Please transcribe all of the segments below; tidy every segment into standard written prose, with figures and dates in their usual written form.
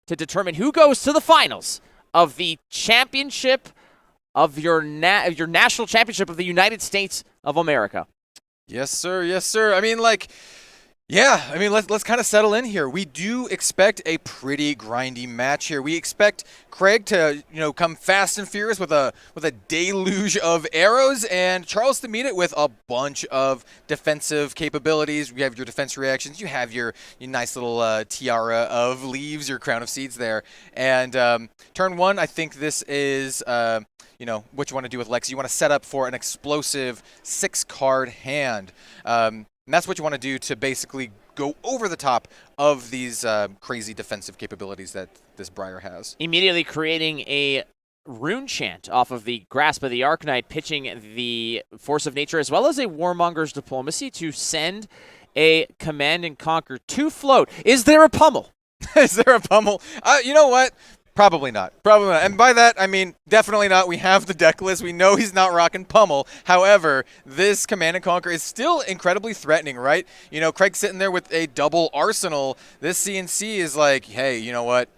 to determine who goes to the finals of the championship of your national championship of the United States of America. Yes, sir. Yes, sir. I mean, let's kind of settle in here. We do expect a pretty grindy match here. We expect Craig to, come fast and furious with a deluge of arrows, and Charles to meet it with a bunch of defensive capabilities. You have your defense reactions. You have your nice little tiara of leaves, your crown of seeds there. And turn one, I think this is what you want to do with Lex. You want to set up for an explosive 6-card hand. And that's what you want to do to basically go over the top of these crazy defensive capabilities that this Briar has. Immediately creating a rune chant off of the Grasp of the Arcanite, pitching the Force of Nature as well as a Warmonger's Diplomacy to send a Command and Conquer to float. Is there a pummel? Is there a pummel? You know what? Probably not. Probably not. And by that, I mean, definitely not. We have the deck list. We know he's not rocking pummel. However, this Command & Conquer is still incredibly threatening, right? Craig's sitting there with a double arsenal. This CNC is like, hey, you know what?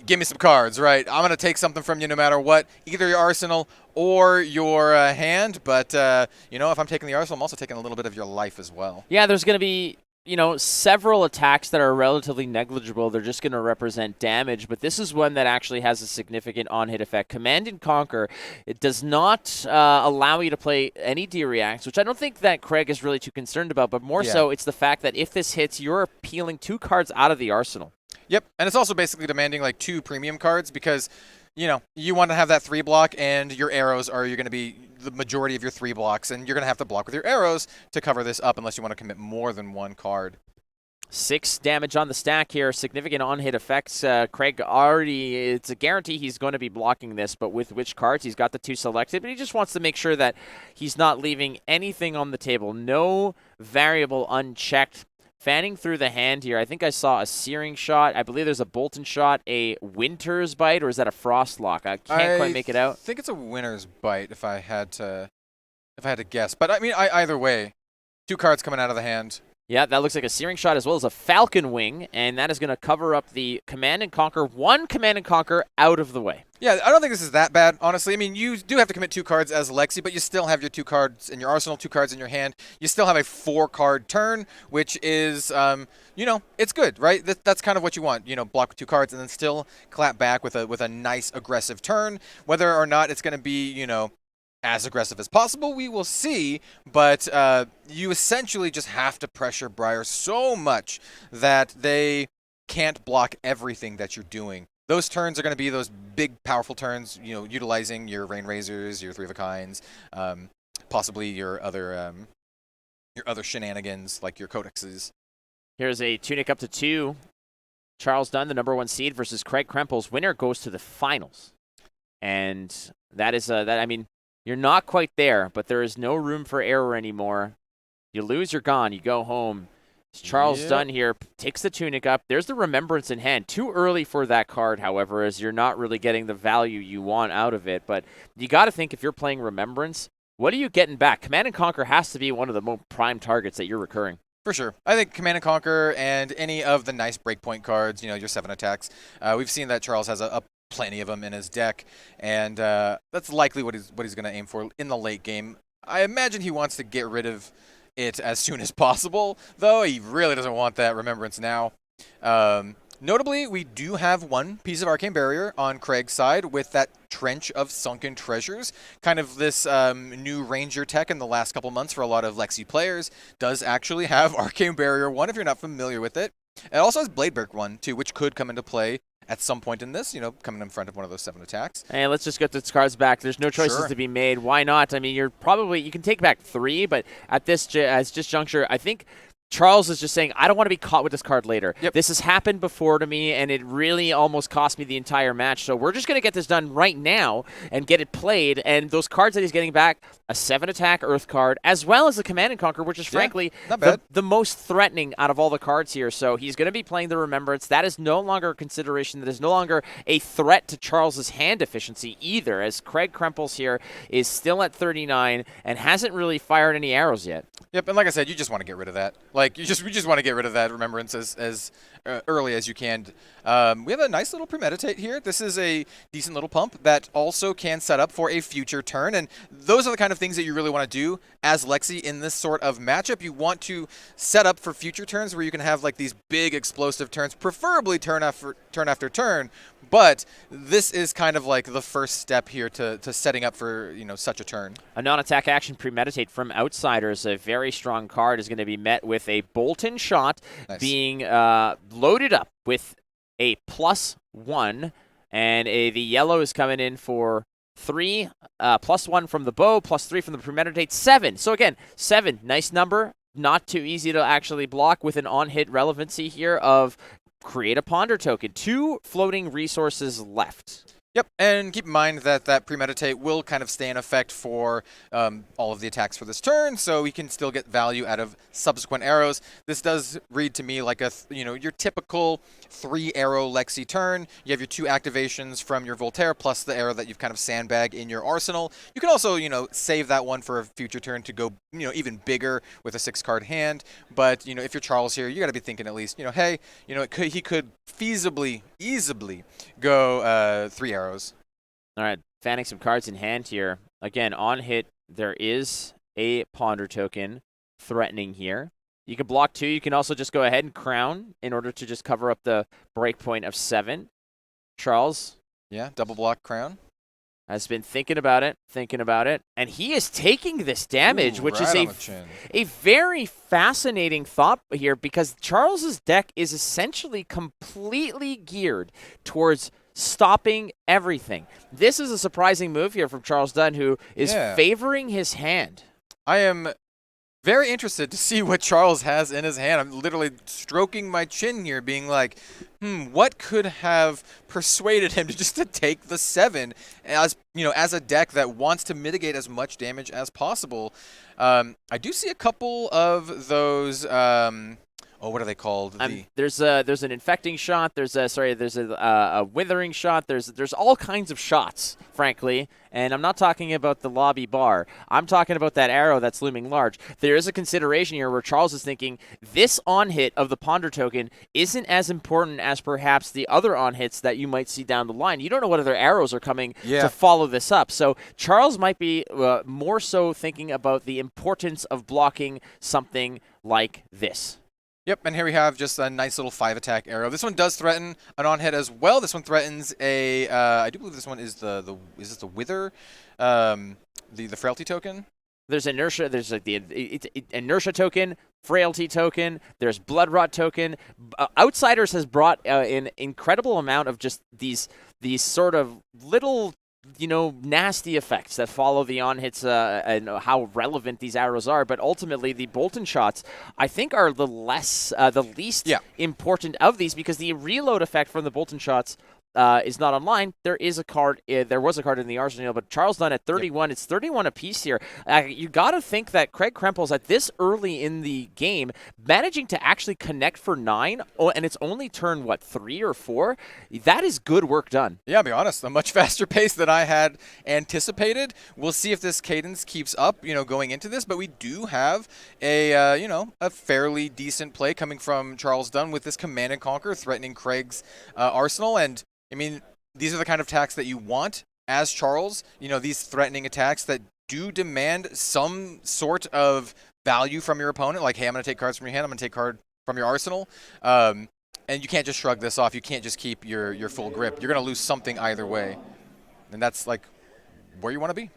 Give me some cards, right? I'm going to take something from you no matter what, either your arsenal or your hand. But, if I'm taking the arsenal, I'm also taking a little bit of your life as well. Yeah, there's going to be several attacks that are relatively negligible. They're just going to represent damage, but this is one that actually has a significant on-hit effect. Command and Conquer, it does not allow you to play any D-Reacts, which I don't think that Craig is really too concerned about, but more so it's the fact that if this hits, you're peeling 2 cards out of the arsenal. Yep, and it's also basically demanding 2 premium cards because, you want to have that 3 block, and your arrows are you're going to be the majority of your 3 blocks, and you're going to have to block with your arrows to cover this up unless you want to commit more than 1 card. 6 damage on the stack here, significant on-hit effects. Craig already, it's a guarantee he's going to be blocking this, but with which cards? He's got the 2 selected, but he just wants to make sure that he's not leaving anything on the table. No variable unchecked. Fanning through the hand here, I think I saw a Searing Shot. I believe there's a Bolton Shot, a Winter's Bite, or is that a Frost Lock? I can't quite make it out. I think it's a Winter's Bite if I had to guess. But I mean, either way, 2 cards coming out of the hand. Yeah, that looks like a Searing Shot as well as a Falcon Wing, and that is going to cover up the Command and Conquer. 1 Command and Conquer out of the way. Yeah, I don't think this is that bad, honestly. I mean, you do have to commit 2 cards as Lexi, but you still have your 2 cards in your arsenal, 2 cards in your hand. You still have a 4-card turn, which is, it's good, right? That's kind of what you want. Block with 2 cards and then still clap back with a nice aggressive turn. Whether or not it's going to be, as aggressive as possible, we will see, but you essentially just have to pressure Briar so much that they can't block everything that you're doing. Those turns are going to be those big, powerful turns, utilizing your Rain Razors, your 3 of a Kinds, possibly your other shenanigans like your Codexes. Here's a Tunic up to 2. Charles Dunn, the number 1 seed, versus Craig Kempels. Winner goes to the finals. And that is, you're not quite there, but there is no room for error anymore. You lose, you're gone. You go home. Charles Dunn here takes the Tunic up. There's the Remembrance in hand. Too early for that card, however, as you're not really getting the value you want out of it. But you got to think if you're playing Remembrance, what are you getting back? Command and Conquer has to be one of the most prime targets that you're recurring. For sure. I think Command and Conquer and any of the nice breakpoint cards, your 7 attacks. We've seen that Charles has a plenty of them in his deck, and that's likely what he's going to aim for in the late game. I imagine he wants to get rid of it as soon as possible, though he really doesn't want that Remembrance now. Notably, we do have 1 piece of Arcane Barrier on Craig's side with that Trench of Sunken Treasures. Kind of this new Ranger tech in the last couple months for a lot of Lexi players does actually have Arcane Barrier 1 if you're not familiar with it. It also has Bladebreak 1 too, which could come into play at some point in this, coming in front of one of those 7 attacks. Hey, let's just get these cards back. There's no choices to be made. Why not? I mean, you can take back 3, but at this juncture, I think Charles is just saying, I don't want to be caught with this card later. Yep. This has happened before to me, and it really almost cost me the entire match. So we're just going to get this done right now and get it played. And those cards that he's getting back, a 7-attack Earth card, as well as a Command and Conquer, which is frankly the most threatening out of all the cards here. So he's going to be playing the Remembrance. That is no longer a consideration. That is no longer a threat to Charles's hand efficiency either, as Craig Kempels here is still at 39 and hasn't really fired any arrows yet. Yep, and like I said, you just want to get rid of that. Like we just want to get rid of that remembrance as early as you can. We have a nice little premeditate here. This is a decent little pump that also can set up for a future turn, and those are the kind of things that you really want to do as Lexi in this sort of matchup. You want to set up for future turns where you can have like these big explosive turns, preferably turn after turn. But this is kind of like the first step here to setting up for such a turn. A non-attack action premeditate from Outsiders, a very strong card, is going to be met with a Bolton shot being loaded up with a +1, and the yellow is coming in for 3, +1 from the bow, +3 from the premeditate, 7. So again, 7, nice number, not too easy to actually block with an on-hit relevancy here of create a ponder token. 2 floating resources left. Yep, and keep in mind that that premeditate will kind of stay in effect for all of the attacks for this turn, so we can still get value out of subsequent arrows. This does read to me like a your typical 3-arrow Lexi turn. You have your 2 activations from your Voltaire plus the arrow that you've kind of sandbagged in your arsenal. You can also save that one for a future turn to go even bigger with a 6-card hand. But if you're Charles here, you got to be thinking at least hey he could feasibly easily go 3 arrows. All right, fanning some cards in hand here. Again, on hit, there is a ponder token threatening here. You can block 2. You can also just go ahead and crown in order to just cover up the breakpoint of 7. Charles. Yeah, double block crown. Has been thinking about it, and he is taking this damage, which is a very fascinating thought here, because Charles's deck is essentially completely geared towards stopping everything. This is a surprising move here from Charles Dunn, who is favoring his hand. I am very interested to see what Charles has in his hand. I'm literally stroking my chin here, being like, what could have persuaded him to take the 7 as as a deck that wants to mitigate as much damage as possible. I do see a couple of those. What are they called? There's an infecting shot. There's a withering shot. There's all kinds of shots, frankly. And I'm not talking about the lobby bar. I'm talking about that arrow that's looming large. There is a consideration here where Charles is thinking this on-hit of the ponder token isn't as important as perhaps the other on-hits that you might see down the line. You don't know what other arrows are coming to follow this up. So Charles might be more so thinking about the importance of blocking something like this. Yep, and here we have just a nice little 5-attack arrow. This one does threaten an on-hit as well. This one threatens a, I do believe this one is is this the Wither, the Frailty token? There's inertia. There's like the inertia token, frailty token. There's blood rot token. Outsiders has brought an incredible amount of just these sort of little nasty effects that follow the on-hits and how relevant these arrows are. But ultimately, the Bolton shots, I think, are the least important of these, because the reload effect from the Bolton shots is not online. There was a card in the arsenal, but Charles Dunn at 31. It's 31 apiece here. You got to think that Craig Kempels at this early in the game, managing to actually connect for 9, and it's only turn 3 or 4. That is good work done. Yeah, I'll be honest, a much faster pace than I had anticipated. We'll see if this cadence keeps up, going into this. But we do have a a fairly decent play coming from Charles Dunn with this Command and Conquer threatening Craig's arsenal. And I mean, these are the kind of attacks that you want as Charles, these threatening attacks that do demand some sort of value from your opponent. Like, hey, I'm going to take cards from your hand. I'm going to take card from your arsenal. And you can't just shrug this off. You can't just keep your full grip. You're going to lose something either way. And that's like where you want to be.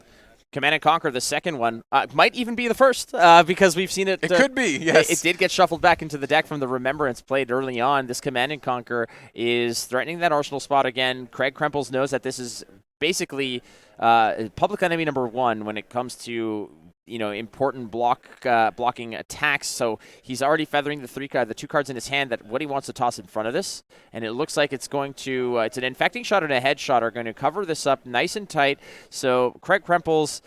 Command and Conquer, the second one, might even be the first, because we've seen it. It could be, yes. It did get shuffled back into the deck from the Remembrance played early on. This Command and Conquer is threatening that arsenal spot again. Craig Kempels knows that this is basically public enemy number 1 when it comes to important blocking attacks. So he's already feathering the 2 cards in his hand that what he wants to toss in front of this, and it looks like it's going to it's an infecting shot and a headshot are going to cover this up nice and tight. So Craig Kempels,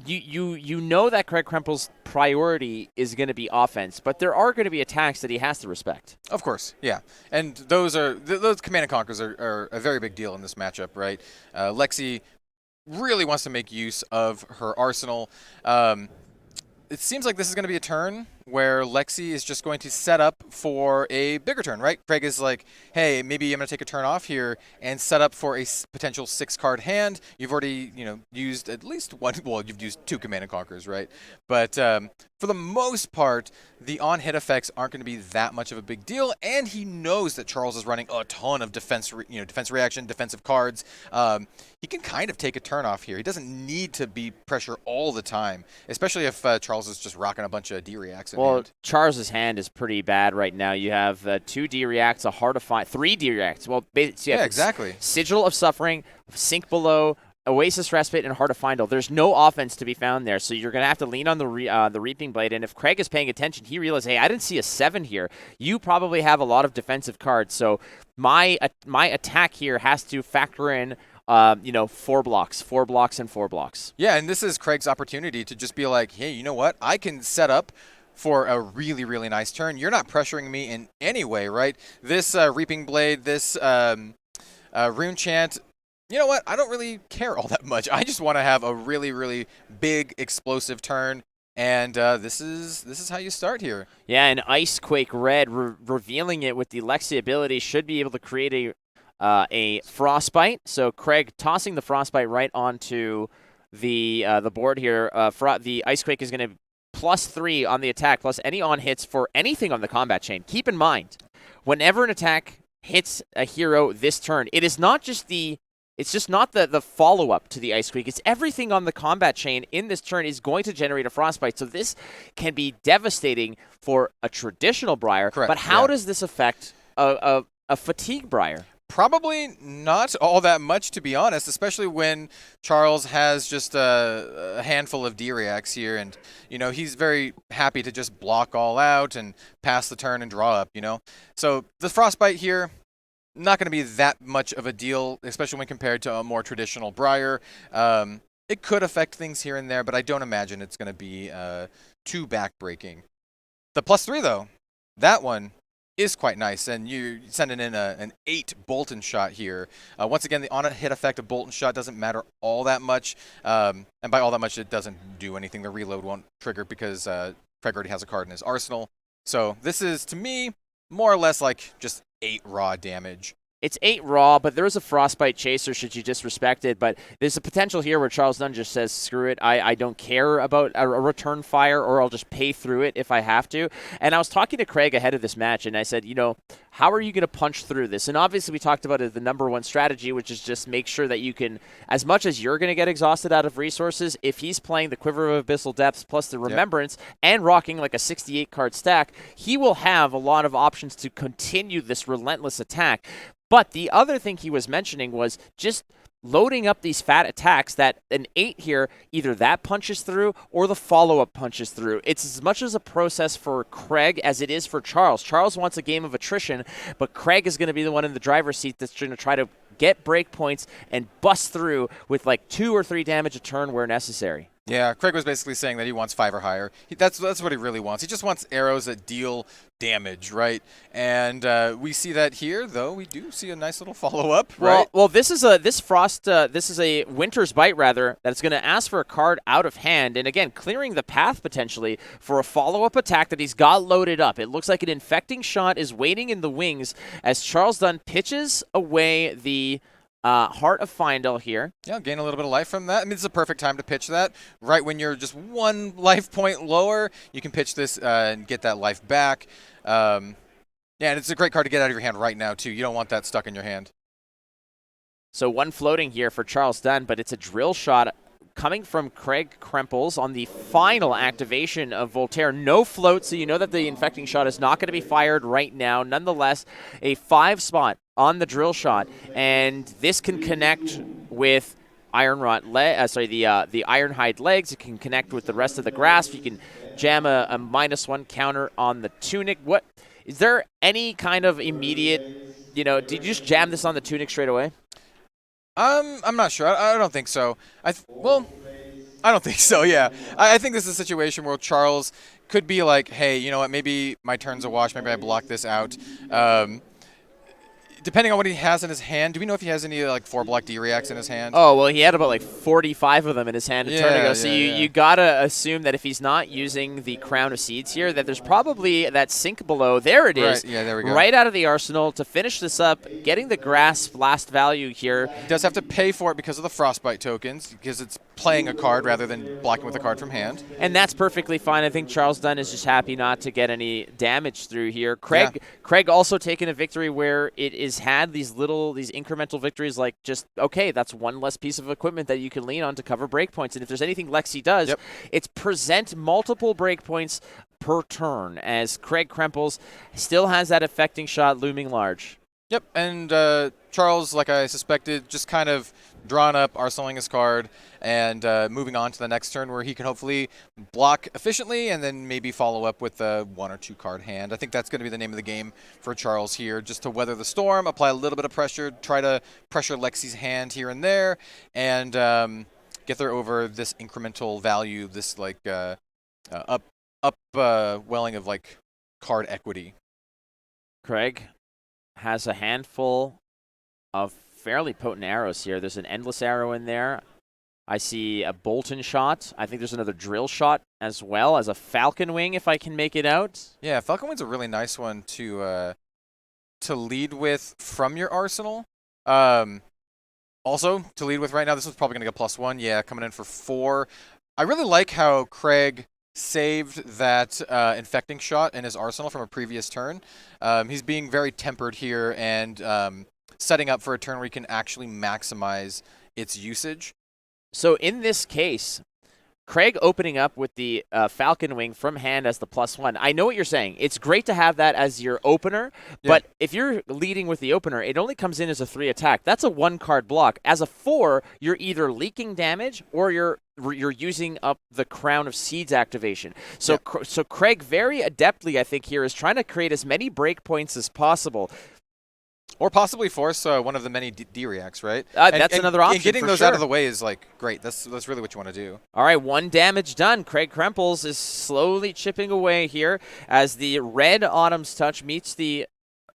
you know that Craig Kempels' priority is going to be offense, but there are going to be attacks that he has to respect. Of course, yeah, and those Command and Conquers are a very big deal in this matchup, right? Lexi really wants to make use of her arsenal. It seems like this is going to be a turn where Lexi is just going to set up for a bigger turn, right? Craig is like, hey, maybe I'm going to take a turn off here and set up for a potential 6-card hand. You've already, used at least one. Well, you've used 2 Command and Conquers, right? But for the most part, the on-hit effects aren't going to be that much of a big deal, and he knows that Charles is running a ton of defense reaction, defensive cards. He can kind of take a turn off here. He doesn't need to be pressure all the time, especially if Charles is just rocking a bunch of D-reacts in hand. Charles's hand is pretty bad right now. You have 2 D-reacts, a Heart of Fire, 3 D-reacts. Well, yeah, exactly. Sigil of Suffering, Sink Below, Oasis Respite, and Heart of Findle. There's no offense to be found there, so you're going to have to lean on the Reaping Blade. And if Craig is paying attention, he realizes, hey, I didn't see a 7 here. You probably have a lot of defensive cards, so my attack here has to factor in 4 blocks, 4 blocks, and 4 blocks. Yeah, and this is Craig's opportunity to just be like, hey, you know what? I can set up for a really, really nice turn. You're not pressuring me in any way, right? This Reaping Blade, this Rune Chant, you know what? I don't really care all that much. I just want to have a really, really big, explosive turn. And this is how you start here. Yeah, and Icequake Red, revealing it with the Lexi ability, should be able to create a Frostbite. So Craig tossing the Frostbite right onto the board here. The Icequake is going to +3 on the attack, plus any on hits for anything on the combat chain. Keep in mind, whenever an attack hits a hero this turn, it is not just it's just not the follow-up to the Icequake. It's everything on the combat chain in this turn is going to generate a Frostbite. So this can be devastating for a traditional Briar. Correct. But how does this affect a Fatigue Briar? Probably not all that much, to be honest, especially when Charles has just a handful of D-reacts here, and, he's very happy to just block all out and pass the turn and draw up, So the Frostbite here, not going to be that much of a deal, especially when compared to a more traditional Briar. It could affect things here and there, but I don't imagine it's going to be too backbreaking. The +3, though, that one is quite nice, and you're sending in an 8 Bolton shot here. Once again, the on-hit effect of Bolton shot doesn't matter all that much, and by all that much, it doesn't do anything. The reload won't trigger because Craig already has a card in his arsenal. So this is, to me, more or less like just 8 raw damage. It's 8 raw, but there is a Frostbite Chaser should you disrespect it. But there's a potential here where Charles Dunn just says, screw it, I don't care about a return fire, or I'll just pay through it if I have to. And I was talking to Craig ahead of this match, and I said, how are you going to punch through this? And obviously we talked about it, the number one strategy, which is just make sure that you can, as much as you're going to get exhausted out of resources, if he's playing the Quiver of Abyssal Depths plus the Remembrance and rocking like a 68-card stack, he will have a lot of options to continue this relentless attack. But the other thing he was mentioning was just loading up these fat attacks that an 8 here, either that punches through or the follow-up punches through. It's as much as a process for Craig as it is for Charles. Charles wants a game of attrition, but Craig is going to be the one in the driver's seat that's going to try to get break points and bust through with like 2 or 3 damage a turn where necessary. Yeah, Craig was basically saying that he wants 5 or higher. That's what he really wants. He just wants arrows that deal damage, right? And we see that here, though. We do see a nice little follow-up, right? Well, this is a Winter's Bite rather that's going to ask for a card out of hand, and again, clearing the path potentially for a follow-up attack that he's got loaded up. It looks like an infecting shot is waiting in the wings as Charles Dunn pitches away the Heart of Findle here. Yeah, gain a little bit of life from that. I mean, it's a perfect time to pitch that. Right when you're just 1 life point lower, you can pitch this and get that life back. Yeah, and it's a great card to get out of your hand right now, too. You don't want that stuck in your hand. So 1 floating here for Charles Dunn, but it's a drill shot coming from Craig Kempels on the final activation of Voltaire. No float, so you know that the infecting shot is not going to be fired right now. Nonetheless, a 5 spot on the drill shot, and this can connect with the Ironhide legs. It can connect with the rest of the grasp. You can jam a -1 counter on the tunic. What is there any kind of immediate? Did you just jam this on the tunic straight away? I'm not sure. I don't think so. I don't think so, yeah. I think this is a situation where Charles could be like, hey, you know what, maybe my turn's a wash, maybe I block this out. depending on what he has in his hand, do we know if he has any like 4-block D-reacts in his hand? Oh, well, he had about like 45 of them in his hand a turn ago. So you got to assume that if he's not using the Crown of Seeds here, that there's probably that sink below. There it is. Right, yeah, there we go. Right out of the arsenal to finish this up, getting the grasp last value here. He does have to pay for it because of the Frostbite tokens, because it's playing a card rather than blocking with a card from hand. And that's perfectly fine. I think Charles Dunn is just happy not to get any damage through here. Craig also taking a victory where it is had these incremental victories, like just, okay, that's one less piece of equipment that you can lean on to cover breakpoints. And if there's anything Lexi does, it's present multiple breakpoints per turn, as Craig Krempels still has that affecting shot looming large. Yep, and Charles, like I suspected, just kind of drawn up, arsenaling his card, and moving on to the next turn where he can hopefully block efficiently and then maybe follow up with a 1 or 2 card hand. I think that's going to be the name of the game for Charles here, just to weather the storm, apply a little bit of pressure, try to pressure Lexi's hand here and there, and get there over this incremental value, this like welling of like card equity. Craig has a handful of fairly potent arrows here. There's an endless arrow in there. I see a Bolton shot. I think there's another drill shot as well as a Falcon Wing, if I can make it out. Yeah, Falcon Wing's a really nice one to lead with from your arsenal. Also, to lead with right now, this is probably going to get +1. Yeah, coming in for 4. I really like how Craig saved that infecting shot in his arsenal from a previous turn. He's being very tempered here and setting up for a turn where he can actually maximize its usage. So in this case, Craig opening up with the Falcon Wing from hand as the +1. I know what you're saying. It's great to have that as your opener, but if you're leading with the opener, it only comes in as a 3 attack. That's a 1-card block. As a 4, you're either leaking damage or you're using up the Crown of Seeds activation. So so Craig very adeptly, I think, here is trying to create as many breakpoints as possible. Or possibly force one of the many D-reacts, right? That's another option. And getting those out of the way is like great. That's really what you want to do. All right, 1 damage done. Craig Krempels is slowly chipping away here as the red Autumn's Touch meets the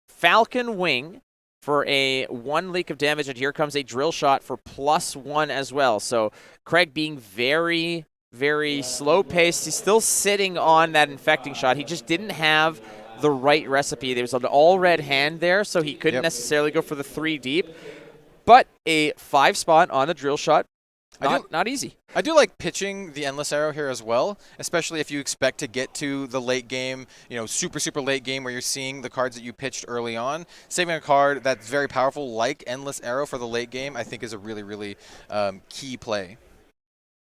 Falcon Wing for a 1 leak of damage, and here comes a drill shot for +1 as well. So Craig being very, very slow-paced. He's still sitting on that infecting shot. He just didn't have the right recipe. There was an all-red hand there, so he couldn't necessarily go for the 3 deep. But a 5 spot on the drill shot, not easy. I do like pitching the Endless Arrow here as well, especially if you expect to get to the late game, super, super late game where you're seeing the cards that you pitched early on. Saving a card that's very powerful like Endless Arrow for the late game, I think is a really, really key play.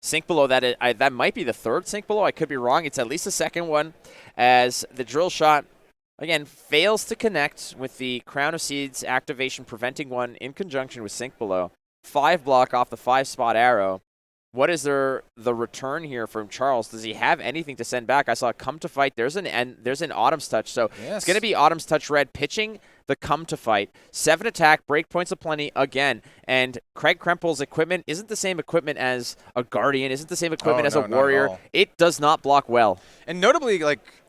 Sink below, that might be the 3rd sink below. I could be wrong. It's at least the 2nd one, as the drill shot, again, fails to connect with the Crown of Seeds activation, preventing 1 in conjunction with sink below. 5 block off the 5-spot arrow. What is the return here from Charles? Does he have anything to send back? I saw Come to Fight. There's an Autumn's Touch. So it's going to be Autumn's Touch red pitching the Come to Fight. 7 attack, breakpoints aplenty again. And Craig Krempels' equipment isn't the same equipment as a Guardian, isn't the same equipment as a Warrior. It does not block well. And notably,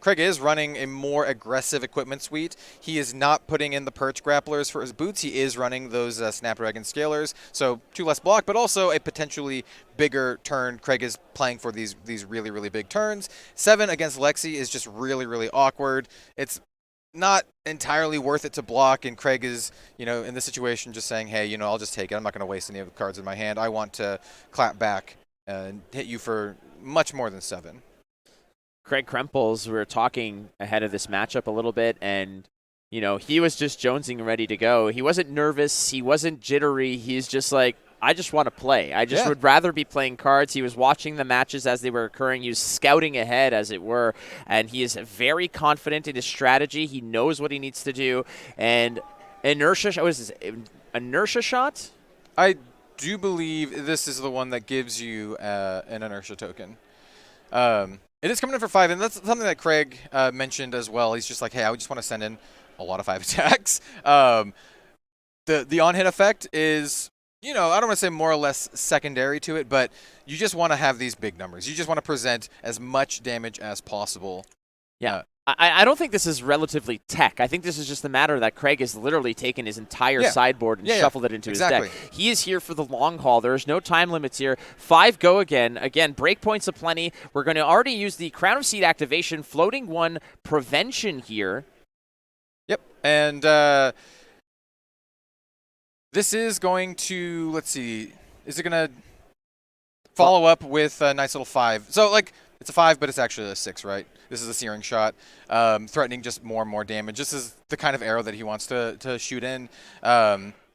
Craig is running a more aggressive equipment suite. He is not putting in the Perch Grapplers for his boots. He is running those Snapdragon Scalers, so 2 less block, but also a potentially bigger turn. Craig is playing for these really, really big turns. 7 against Lexi is just really, really awkward. It's not entirely worth it to block, and Craig is, in this situation just saying, hey, I'll just take it. I'm not going to waste any of the cards in my hand. I want to clap back and hit you for much more than 7. Craig Krempels, we were talking ahead of this matchup a little bit, and, he was just jonesing ready to go. He wasn't nervous. He wasn't jittery. He's just like, I just want to play. I just would rather be playing cards. He was watching the matches as they were occurring. He was scouting ahead, as it were, and he is very confident in his strategy. He knows what he needs to do. And inertia shot? I do believe this is the one that gives you an inertia token. It is coming in for 5, and that's something that Craig mentioned as well. He's just like, hey, I just want to send in a lot of 5 attacks. The on-hit effect is, I don't want to say more or less secondary to it, but you just want to have these big numbers. You just want to present as much damage as possible. Yeah. I don't think this is relatively tech. I think this is just a matter that Craig has literally taken his entire sideboard and shuffled it into his deck. He is here for the long haul. There's no time limits here. 5 go again. Again, breakpoints aplenty. We're going to already use the Crown of Seed activation, floating 1 prevention here. Yep, and this is going to, let's see, is it going to follow up with a nice little 5? So, like, it's a 5, but it's actually a 6, right? This is a searing shot, threatening just more and more damage. This is the kind of arrow that he wants to shoot in,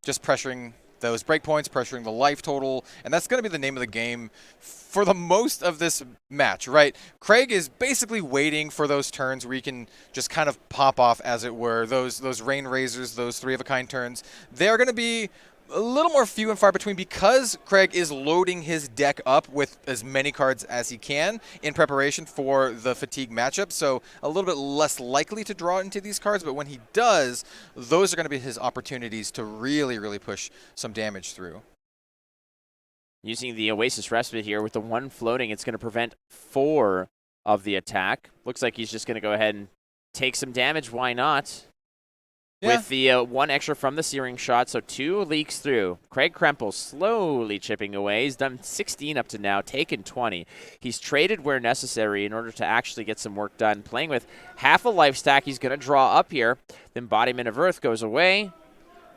just pressuring those breakpoints, pressuring the life total, and that's going to be the name of the game for the most of this match, right? Craig is basically waiting for those turns where he can just kind of pop off, as it were, those Rain Razors, those 3-of-a-kind turns. They're going to be a little more few and far between because Craig is loading his deck up with as many cards as he can in preparation for the fatigue matchup, so a little bit less likely to draw into these cards, but when he does, those are going to be his opportunities to really, really push some damage through. Using the Oasis Respite here with the 1 floating, it's going to prevent 4 of the attack. Looks like he's just going to go ahead and take some damage. Why not? Yeah. With the 1 extra from the searing shot, so 2 leaks through. Craig Kempels slowly chipping away. He's done 16 up to now, taken 20. He's traded where necessary in order to actually get some work done. Playing with half a life stack, he's going to draw up here. The Embodiment of Earth goes away.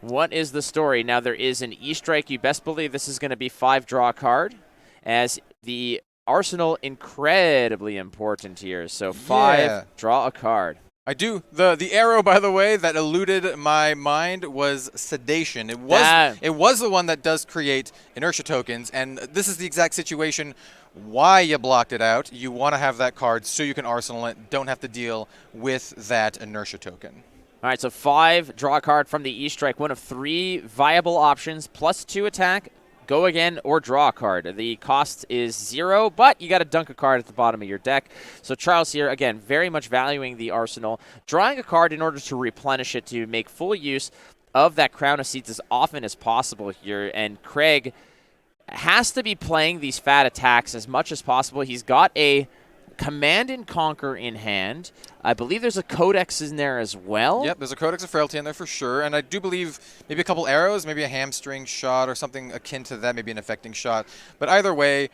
What is the story? Now there is an E-Strike. You best believe this is going to be 5 draw card, as the Arsenal incredibly important here. So 5, draw a card. I do. The arrow, by the way, that eluded my mind was Sedation. It was the one that does create inertia tokens, and this is the exact situation why you blocked it out. You want to have that card so you can arsenal it, don't have to deal with that inertia token. All right, so 5, draw a card from the E-Strike, 1 of 3 viable options, +2 attack, go again, or draw a card. The cost is 0, but you got to dunk a card at the bottom of your deck. So Charles here, again, very much valuing the arsenal, drawing a card in order to replenish it to make full use of that Crown of Seeds as often as possible here. And Craig has to be playing these fat attacks as much as possible. He's got a Command and Conquer in hand. I believe there's a Codex in there as well. Yep, there's a Codex of Frailty in there for sure. And I do believe maybe a couple arrows, maybe a hamstring shot or something akin to that, maybe an affecting shot. But either way,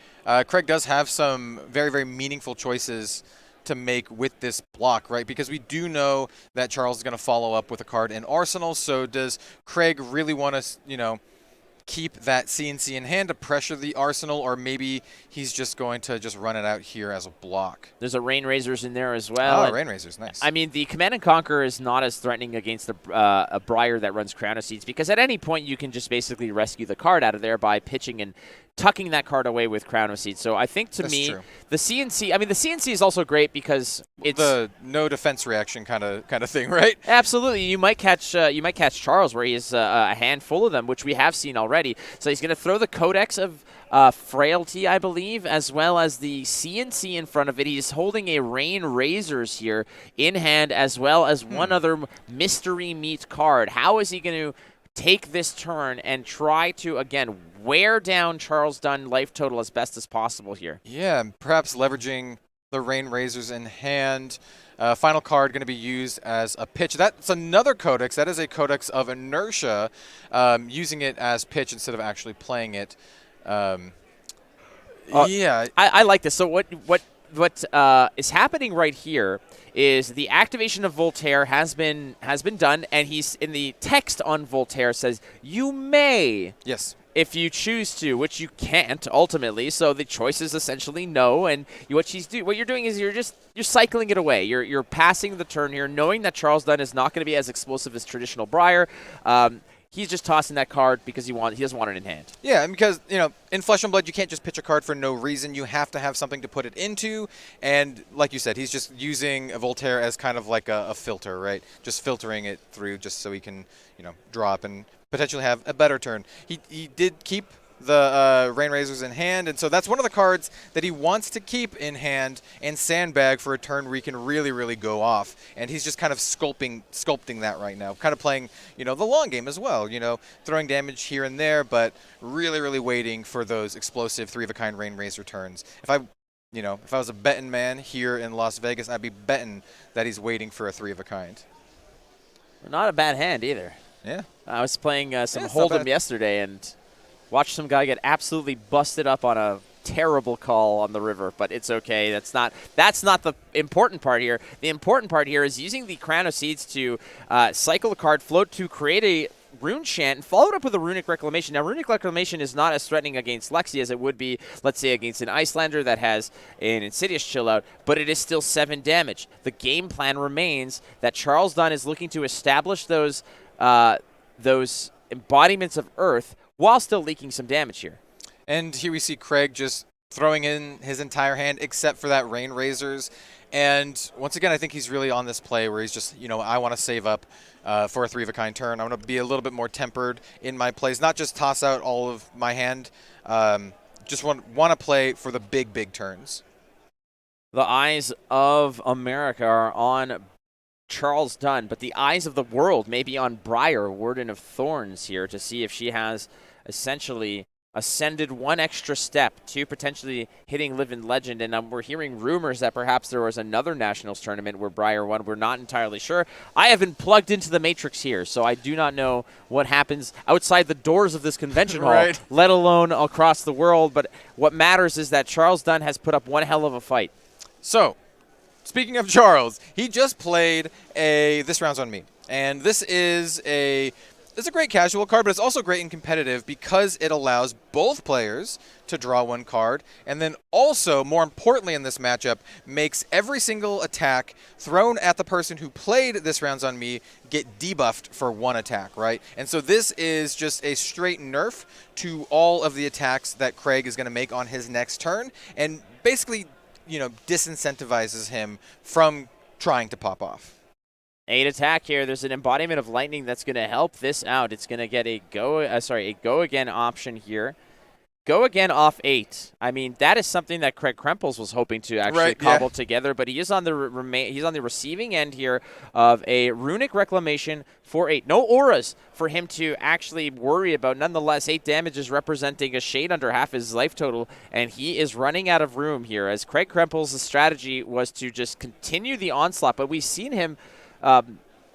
Craig does have some very, very meaningful choices to make with this block, right? Because we do know that Charles is going to follow up with a card in Arsenal. So does Craig really want to, you know, keep that CNC in hand to pressure the Arsenal, or maybe he's just going to just run it out here as a block? There's a Rain Razors in there as well. Oh, Rain Razors, nice. I mean, the Command and Conquer is not as threatening against a Briar that runs Crown of Seeds, because at any point you can just basically rescue the card out of there by pitching and tucking that card away with Crown of Seeds. So I think to me, the CNC, I mean, the CNC is also great because it's the no defense reaction kind of thing, right? Absolutely. You might catch Charles where he has a handful of them, which we have seen already. So he's going to throw the Codex of Frailty, I believe, as well as the CNC in front of it. He's holding a Rain Razors here in hand, as well as one other mystery meat card. How is he going to take this turn and try to, again, wear down Charles Dunn life total as best as possible here? Yeah, perhaps leveraging the Rain Razors in hand. Final card going to be used as a pitch. That's another Codex. That is a Codex of Inertia, using it as pitch instead of actually playing it. Yeah. I like this. So what is happening right here is the activation of Voltaire has been done, and he's in the text on Voltaire says you may, yes, if you choose to, which you can't ultimately. So the choice is essentially no, and what you're doing is you're cycling it away. You're passing the turn here, knowing that Charles Dunn is not going to be as explosive as traditional Briar. He's just tossing that card because he doesn't want it in hand. Yeah, and because, you know, in Flesh and Blood, you can't just pitch a card for no reason. You have to have something to put it into. And like you said, he's just using a Voltaire as kind of like a filter, right? Just filtering it through just so he can, you know, drop and potentially have a better turn. He did keep the Rain Razors in hand, and so that's one of the cards that he wants to keep in hand and sandbag for a turn where he can really, really go off. And he's just kind of sculpting that right now, kind of playing, you know, the long game as well, you know, throwing damage here and there, but really, really waiting for those explosive 3-of-a-kind Rain Razor turns. if I was a betting man here in Las Vegas, I'd be betting that he's waiting for a 3 of a kind. Not a bad hand either. Yeah. I was playing some it's not Hold'em bad. yesterday and watched some guy get absolutely busted up on a terrible call on the river, but it's okay. That's not the important part here. The important part here is using the Crown of Seeds to cycle a card, float to create a Rune Chant, and follow it up with a Runic Reclamation. Now, Runic Reclamation is not as threatening against Lexi as it would be, let's say, against an Icelander that has an Insidious Chillout, but it is still 7 damage. The game plan remains that Charles Dunn is looking to establish those embodiments of Earth while still leaking some damage here. And here we see Craig just throwing in his entire hand except for that Rain Razors. And once again, I think he's really on this play where he's just, I want to save up for a 3 of a kind turn. I want to be a little bit more tempered in my plays, not just toss out all of my hand. Just want to play for the big turns. The eyes of America are on Charles Dunn, but the eyes of the world may be on Briar, Warden of Thorns, here to see if she has essentially ascended one extra step to potentially hitting Live in Legend. And we're hearing rumors that perhaps there was another Nationals tournament where Briar won. We're not entirely sure. I haven't plugged into the Matrix here, so I do not know what happens outside the doors of this convention hall, let alone across the world. But what matters is that Charles Dunn has put up one hell of a fight. So, speaking of Charles, he just played a This Round's on Me. And this is it's a great casual card, but it's also great in competitive because it allows both players to draw one card, and then also, more importantly in this matchup, makes every single attack thrown at the person who played This Round's on Me get debuffed for one attack, right? And so this is just a straight nerf to all of the attacks that Craig is going to make on his next turn, and basically, disincentivizes him from trying to pop off. 8 attack here. There's an embodiment of lightning that's going to help this out. It's going to get a go again option here. Go again off 8. I mean, that is something that Craig Kempels was hoping to actually cobble together, but he is on the receiving end here of a Runic Reclamation for 8. No auras for him to actually worry about. Nonetheless, 8 damage is representing a shade under half his life total, and he is running out of room here, as Craig Kempels' strategy was to just continue the onslaught, but we've seen him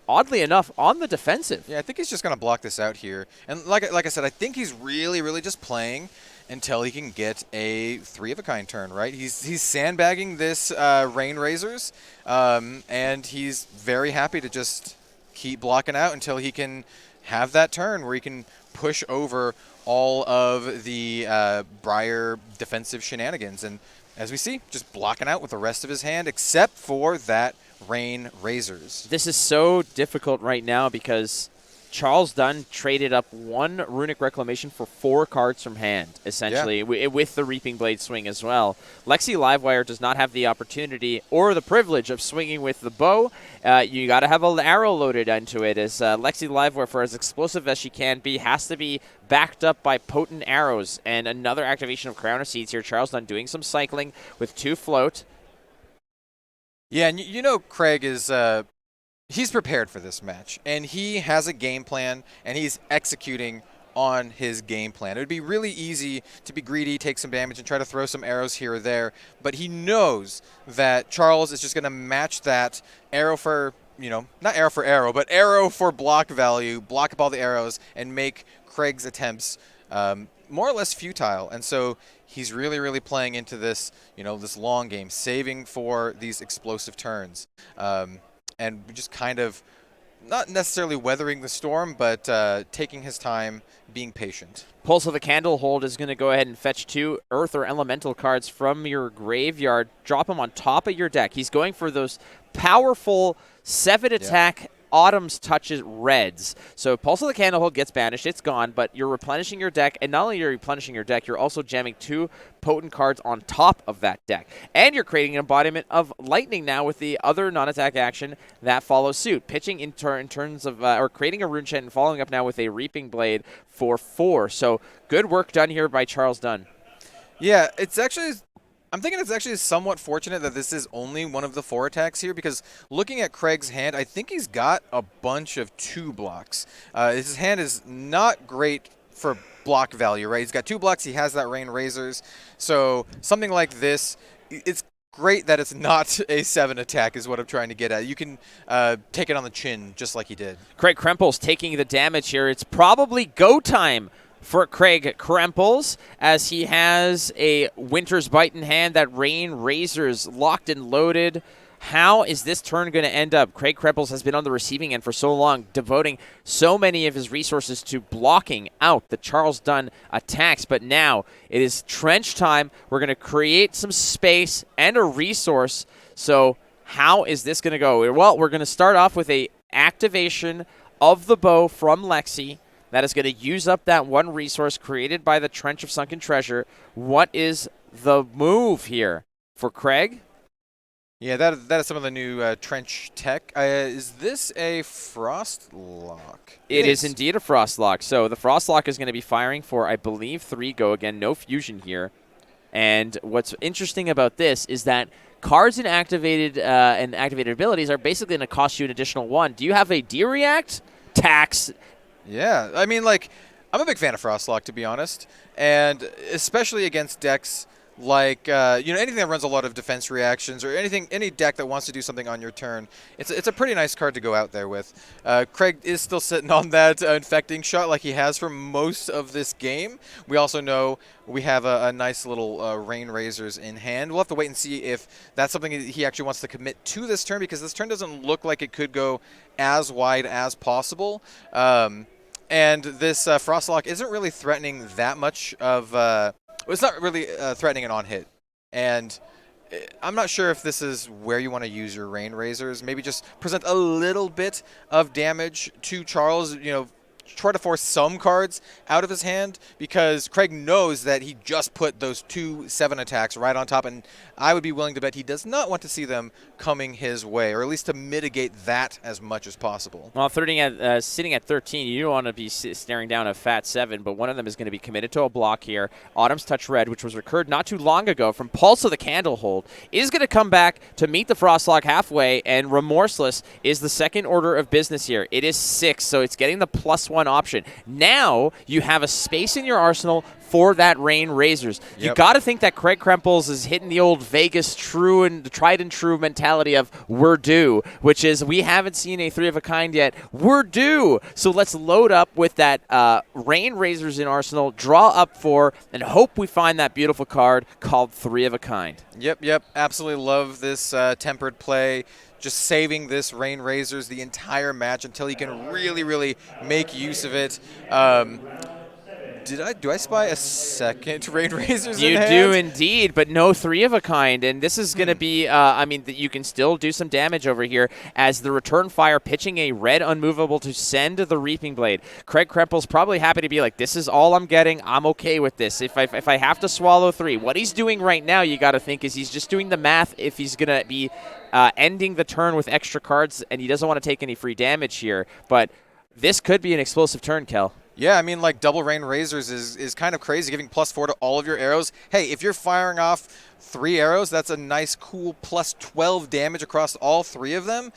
oddly enough, on the defensive. Yeah, I think he's just going to block this out here. And like I said, I think he's really just playing until he can get a 3 of a kind turn, right? He's sandbagging this Rain Razors, and he's very happy to just keep blocking out until he can have that turn where he can push over all of the Briar defensive shenanigans. And as we see, just blocking out with the rest of his hand, except for that Rain Razors. This is so difficult right now because Charles Dunn traded up 1 Runic Reclamation for 4 cards from hand, essentially, with the Reaping Blade swing as well. Lexi Livewire does not have the opportunity or the privilege of swinging with the bow. You got to have an arrow loaded into it, as Lexi Livewire, for as explosive as she can be, has to be backed up by potent arrows. And another activation of Crown of Seeds here. Charles Dunn doing some cycling with 2 float. Yeah, and Craig is he's prepared for this match, and he has a game plan, and he's executing on his game plan. It would be really easy to be greedy, take some damage, and try to throw some arrows here or there, but he knows that Charles is just going to match that arrow for, not arrow for arrow, but arrow for block value, block up all the arrows, and make Craig's attempts more or less futile. And so he's really playing into this, this long game, saving for these explosive turns. And just kind of not necessarily weathering the storm, but taking his time, being patient. Pulse of the Candlehold is going to go ahead and fetch 2 Earth or Elemental cards from your graveyard. Drop them on top of your deck. He's going for those powerful 7 attack Autumn's Touches reds. So Pulse of the Candlehold gets banished, it's gone, but you're replenishing your deck, and not only are you replenishing your deck, you're also jamming 2 potent cards on top of that deck. And you're creating an embodiment of lightning now with the other non-attack action that follows suit. Pitching in terms of, or creating a Rune Chant and following up now with a Reaping Blade for 4. So good work done here by Charles Dunn. Yeah, I'm thinking it's actually somewhat fortunate that this is only one of the 4 attacks here, because looking at Craig's hand, I think he's got a bunch of 2 blocks. His hand is not great for block value, right? He's got 2 blocks. He has that Rain Razors. So something like this it's great that it's not a 7 attack is what I'm trying to get at. You can take it on the chin just like he did. Craig Kempels taking the damage here. It's probably go time for Craig Kempels as he has a Winter's Bite in hand. That Rain Razors locked and loaded. How is this turn going to end up? Craig Kempels has been on the receiving end for so long, devoting so many of his resources to blocking out the Charles Dunn attacks. But now it is trench time. We're going to create some space and a resource. So how is this going to go? Well, we're going to start off with a activation of the bow from Lexi. That is going to use up that one resource created by the Trench of Sunken Treasure. What is the move here for Craig? Yeah, that is some of the new trench tech. Is this a frost lock? It is indeed a frost lock. So the frost lock is going to be firing for, I believe, 3 go again. No fusion here. And what's interesting about this is that cards and activated abilities are basically going to cost you an additional 1. Do you have a D-React? Tax. Yeah, I mean, like, I'm a big fan of Frostlock, to be honest, and especially against decks like anything that runs a lot of defense reactions or any deck that wants to do something on your turn. It's a pretty nice card to go out there with. Craig is still sitting on that infecting shot like he has for most of this game. We also know we have a nice little Rain Razors in hand. We'll have to wait and see if that's something he actually wants to commit to this turn, because this turn doesn't look like it could go as wide as possible. And this Frostlock isn't really threatening that much of... it's not really threatening an on-hit. And I'm not sure if this is where you want to use your Rain Razors. Maybe just present a little bit of damage to Charles, try to force some cards out of his hand, because Craig knows that he just put those 2 7 attacks right on top, and I would be willing to bet he does not want to see them coming his way, or at least to mitigate that as much as possible. Well, sitting at 13, you don't want to be staring down a fat 7, but one of them is going to be committed to a block here. Autumn's Touch Red, which was recurred not too long ago from Pulse of the Candlehold, is going to come back to meet the Frostlock halfway, and Remorseless is the second order of business here. It is 6, so it's getting the +1 option. Now you have a space in your arsenal for that Rain Razors. Yep. You got to think that Craig Kempels is hitting the old Vegas tried and true mentality of we're due, which is we haven't seen a 3 of a kind yet. We're due. So let's load up with that Rain Razors in arsenal, draw up 4, and hope we find that beautiful card called 3 of a kind. Yep. Absolutely love this tempered play. Just saving this Rain Razors the entire match until he can really, really make use of it. Do I spy a second Rain Razors in hand? You do indeed, but no 3 of a kind. And this is going to be, you can still do some damage over here as the Return Fire pitching a red unmovable to send the Reaping Blade. Craig Kempels probably happy to be like, this is all I'm getting. I'm okay with this. If I have to swallow 3. What he's doing right now, you got to think, is he's just doing the math if he's going to be ending the turn with extra cards, and he doesn't want to take any free damage here. But this could be an explosive turn, Kel. Yeah, I mean, like, double Rain Razors is kind of crazy, giving +4 to all of your arrows. Hey, if you're firing off 3 arrows, that's a nice, cool +12 damage across all 3 of them.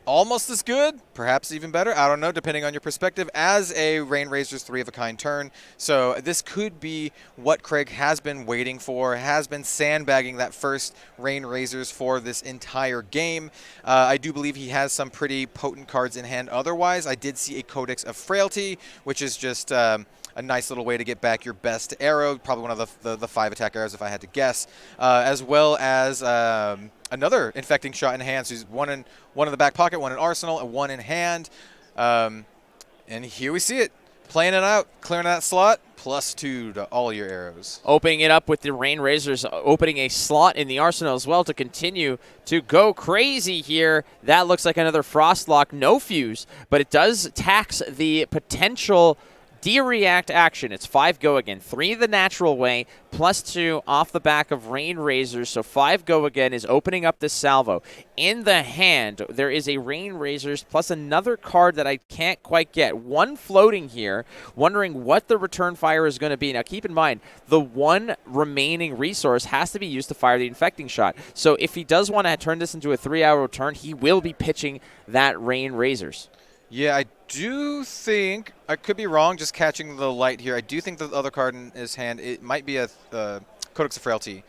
Almost as good, perhaps even better, I don't know, depending on your perspective, as a Rain Razors 3 of a kind turn. So this could be what Craig has been waiting for, has been sandbagging that first Rain Razors for this entire game. I do believe he has some pretty potent cards in hand otherwise. I did see a Codex of Frailty, which is just a nice little way to get back your best arrow, probably one of the 5 attack arrows if I had to guess, as well as another infecting shot in hand. So he's one in the back pocket, 1 in arsenal, and 1 in hand. And here we see it. Playing it out, clearing that slot, +2 to all your arrows. Opening it up with the Rain Razors, opening a slot in the arsenal as well to continue to go crazy here. That looks like another Frostlock, no fuse, but it does tax the potential D-React action. It's 5 go again. 3 the natural way, +2 off the back of Rain Razors. So 5 go again is opening up this salvo. In the hand, there is a Rain Razors plus another card that I can't quite get. 1 floating here, wondering what the return fire is going to be. Now keep in mind, the 1 remaining resource has to be used to fire the infecting shot. So if he does want to turn this into a 3-hour turn, he will be pitching that Rain Razors. Yeah, I do think, I could be wrong, just catching the light here. I do think the other card in his hand, it might be a Codex of Frailty.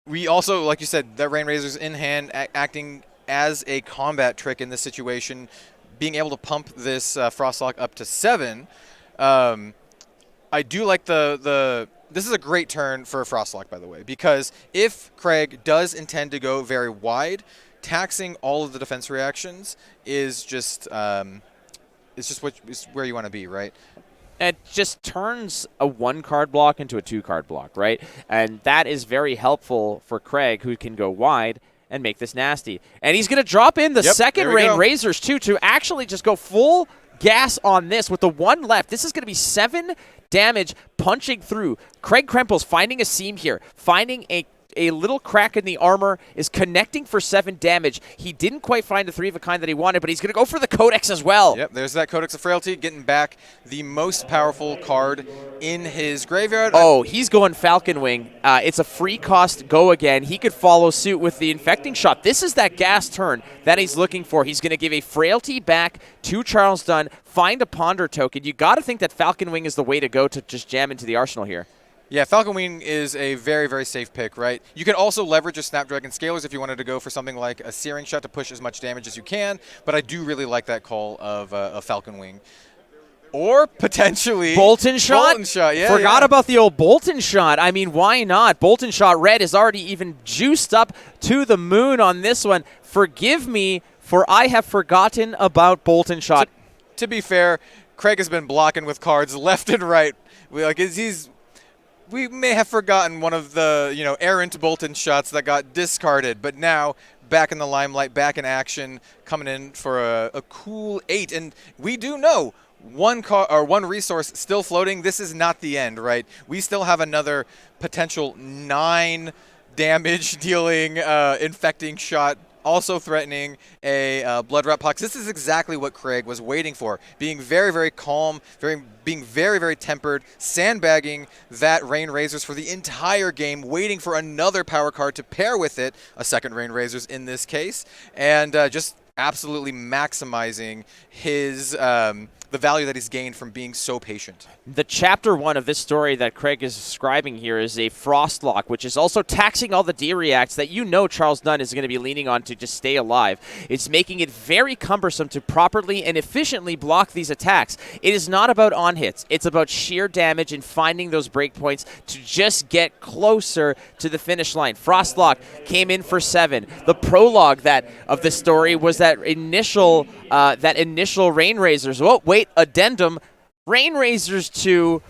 We also, like you said, that Rain Razor's in hand, acting as a combat trick in this situation, being able to pump this Frostlock up to 7. I do like this is a great turn for a Frostlock, by the way, because if Craig does intend to go very wide, taxing all of the defense reactions is just where you want to be, right? It just turns a 1-card block into a 2-card block, right? And that is very helpful for Craig, who can go wide and make this nasty. And he's going to drop in the second Rain Razors, too, to actually just go full gas on this with the 1 left. This is going to be 7 damage punching through. Craig Kempels finding a seam here, finding a little crack in the armor, is connecting for 7 damage. He didn't quite find the 3 of a kind that he wanted, but he's going to go for the Codex as well. Yep, there's that Codex of Frailty, getting back the most powerful card in his graveyard. Oh, he's going Falcon Wing. It's a free cost go again. He could follow suit with the Infecting Shot. This is that gas turn that he's looking for. He's going to give a Frailty back to Charles Dunn, find a Ponder token. You got to think that Falcon Wing is the way to go to just jam into the arsenal here. Yeah, Falcon Wing is a very, very safe pick, right? You can also leverage your Snapdragon Scalers if you wanted to go for something like a Searing Shot to push as much damage as you can, but I do really like that call of a Falcon Wing. Or potentially Bolton Shot? Bolton Shot, yeah. Forgot about the old Bolton Shot. I mean, why not? Bolton Shot Red is already even juiced up to the moon on this one. Forgive me, for I have forgotten about Bolton Shot. To be fair, Craig has been blocking with cards left and right. We may have forgotten one of the, errant Bolton shots that got discarded, but now back in the limelight, back in action, coming in for a cool 8. And we do know one resource still floating. This is not the end, right? We still have another potential 9 damage dealing infecting shot, also threatening a Blood Rot Pox. This is exactly what Craig was waiting for, being very, very calm, being very, very tempered, sandbagging that Rain Razors for the entire game, waiting for another power card to pair with it, a second Rain Razors in this case, and just absolutely maximizing his the value that he's gained from being so patient. The chapter 1 of this story that Craig is describing here is a Frostlock, which is also taxing all the D-reacts that Charles Dunn is going to be leaning on to just stay alive. It's making it very cumbersome to properly and efficiently block these attacks. It is not about on-hits. It's about sheer damage and finding those breakpoints to just get closer to the finish line. Frostlock came in for 7. The prologue of this story was that initial Rain Razors. Oh, wait, addendum. Rain Razors 2,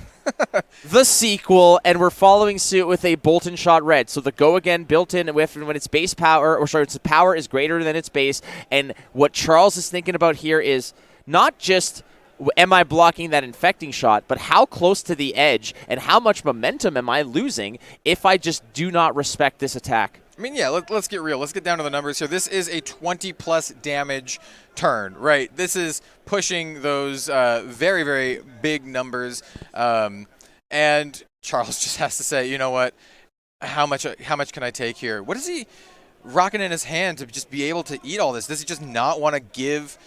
the sequel, and we're following suit with a Bolton Shot Red. So the go again built in when its base power, its power is greater than its base. And what Charles is thinking about here is not just am I blocking that infecting shot, but how close to the edge and how much momentum am I losing if I just do not respect this attack? I mean, yeah, let's get real. Let's get down to the numbers here. This is a 20-plus damage turn, right? This is pushing those very, very big numbers. And Charles just has to say, you know what? How much can I take here? What is he rocking in his hand to just be able to eat all this? Does he just not want to give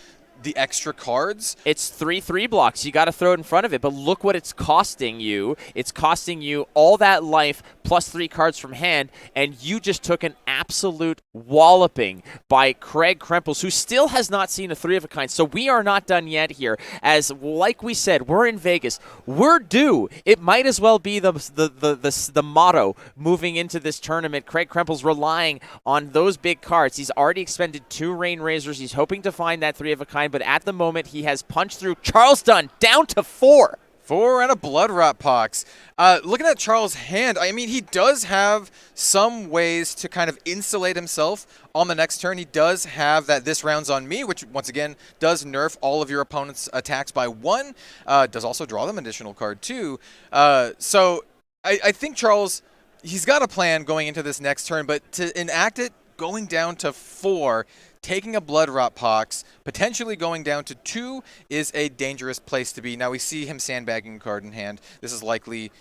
the extra cards? It's 3/3 blocks. You got to throw it in front of it, but look what it's costing you. It's costing you all that life plus 3 cards from hand, and you just took an absolute walloping by Craig Kempels, who still has not seen a 3 of a kind. So we are not done yet here. As like we said, we're in Vegas. We're due. It might as well be the motto moving into this tournament. Craig Kempels relying on those big cards. He's already expended 2 Rain Razors. He's hoping to find that 3 of a kind, but at the moment he has punched through Charles Dunn down to 4. 4 and a Blood Rot Pox. Looking at Charles' hand, I mean, he does have some ways to kind of insulate himself on the next turn. He does have that This Round's on Me, which, once again, does nerf all of your opponent's attacks by 1. Does also draw them an additional card, too. So I think Charles, he's got a plan going into this next turn, but to enact it, going down to 4, taking a Blood Rot Pox, potentially going down to 2 is a dangerous place to be. Now we see him sandbagging a card in hand. This is likely,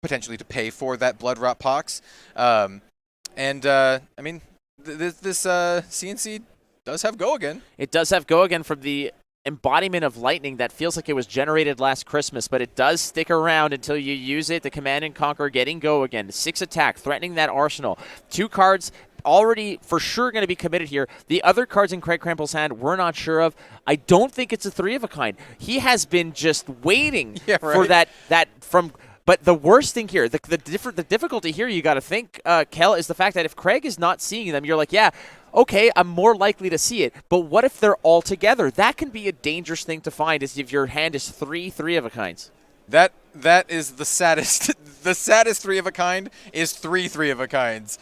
potentially to pay for that Blood Rot Pox. I mean, this CNC does have Go Again. It does have Go Again from the embodiment of lightning that feels like it was generated last Christmas, but it does stick around until you use it. The Command and Conquer getting go again. 6 attack, threatening that arsenal. 2 cards already for sure going to be committed here. The other cards in Craig Krempel's hand we're not sure of. I don't think it's a 3 of a kind. He has been just waiting for that from. But the worst thing here, the difficulty here, you got to think, Kel, is the fact that if Craig is not seeing them, you're like, yeah, okay, I'm more likely to see it. But what if they're all together? That can be a dangerous thing to find, is if your hand is 3 of a kinds. That is the saddest. The saddest 3 of a kind is 3 of a kinds.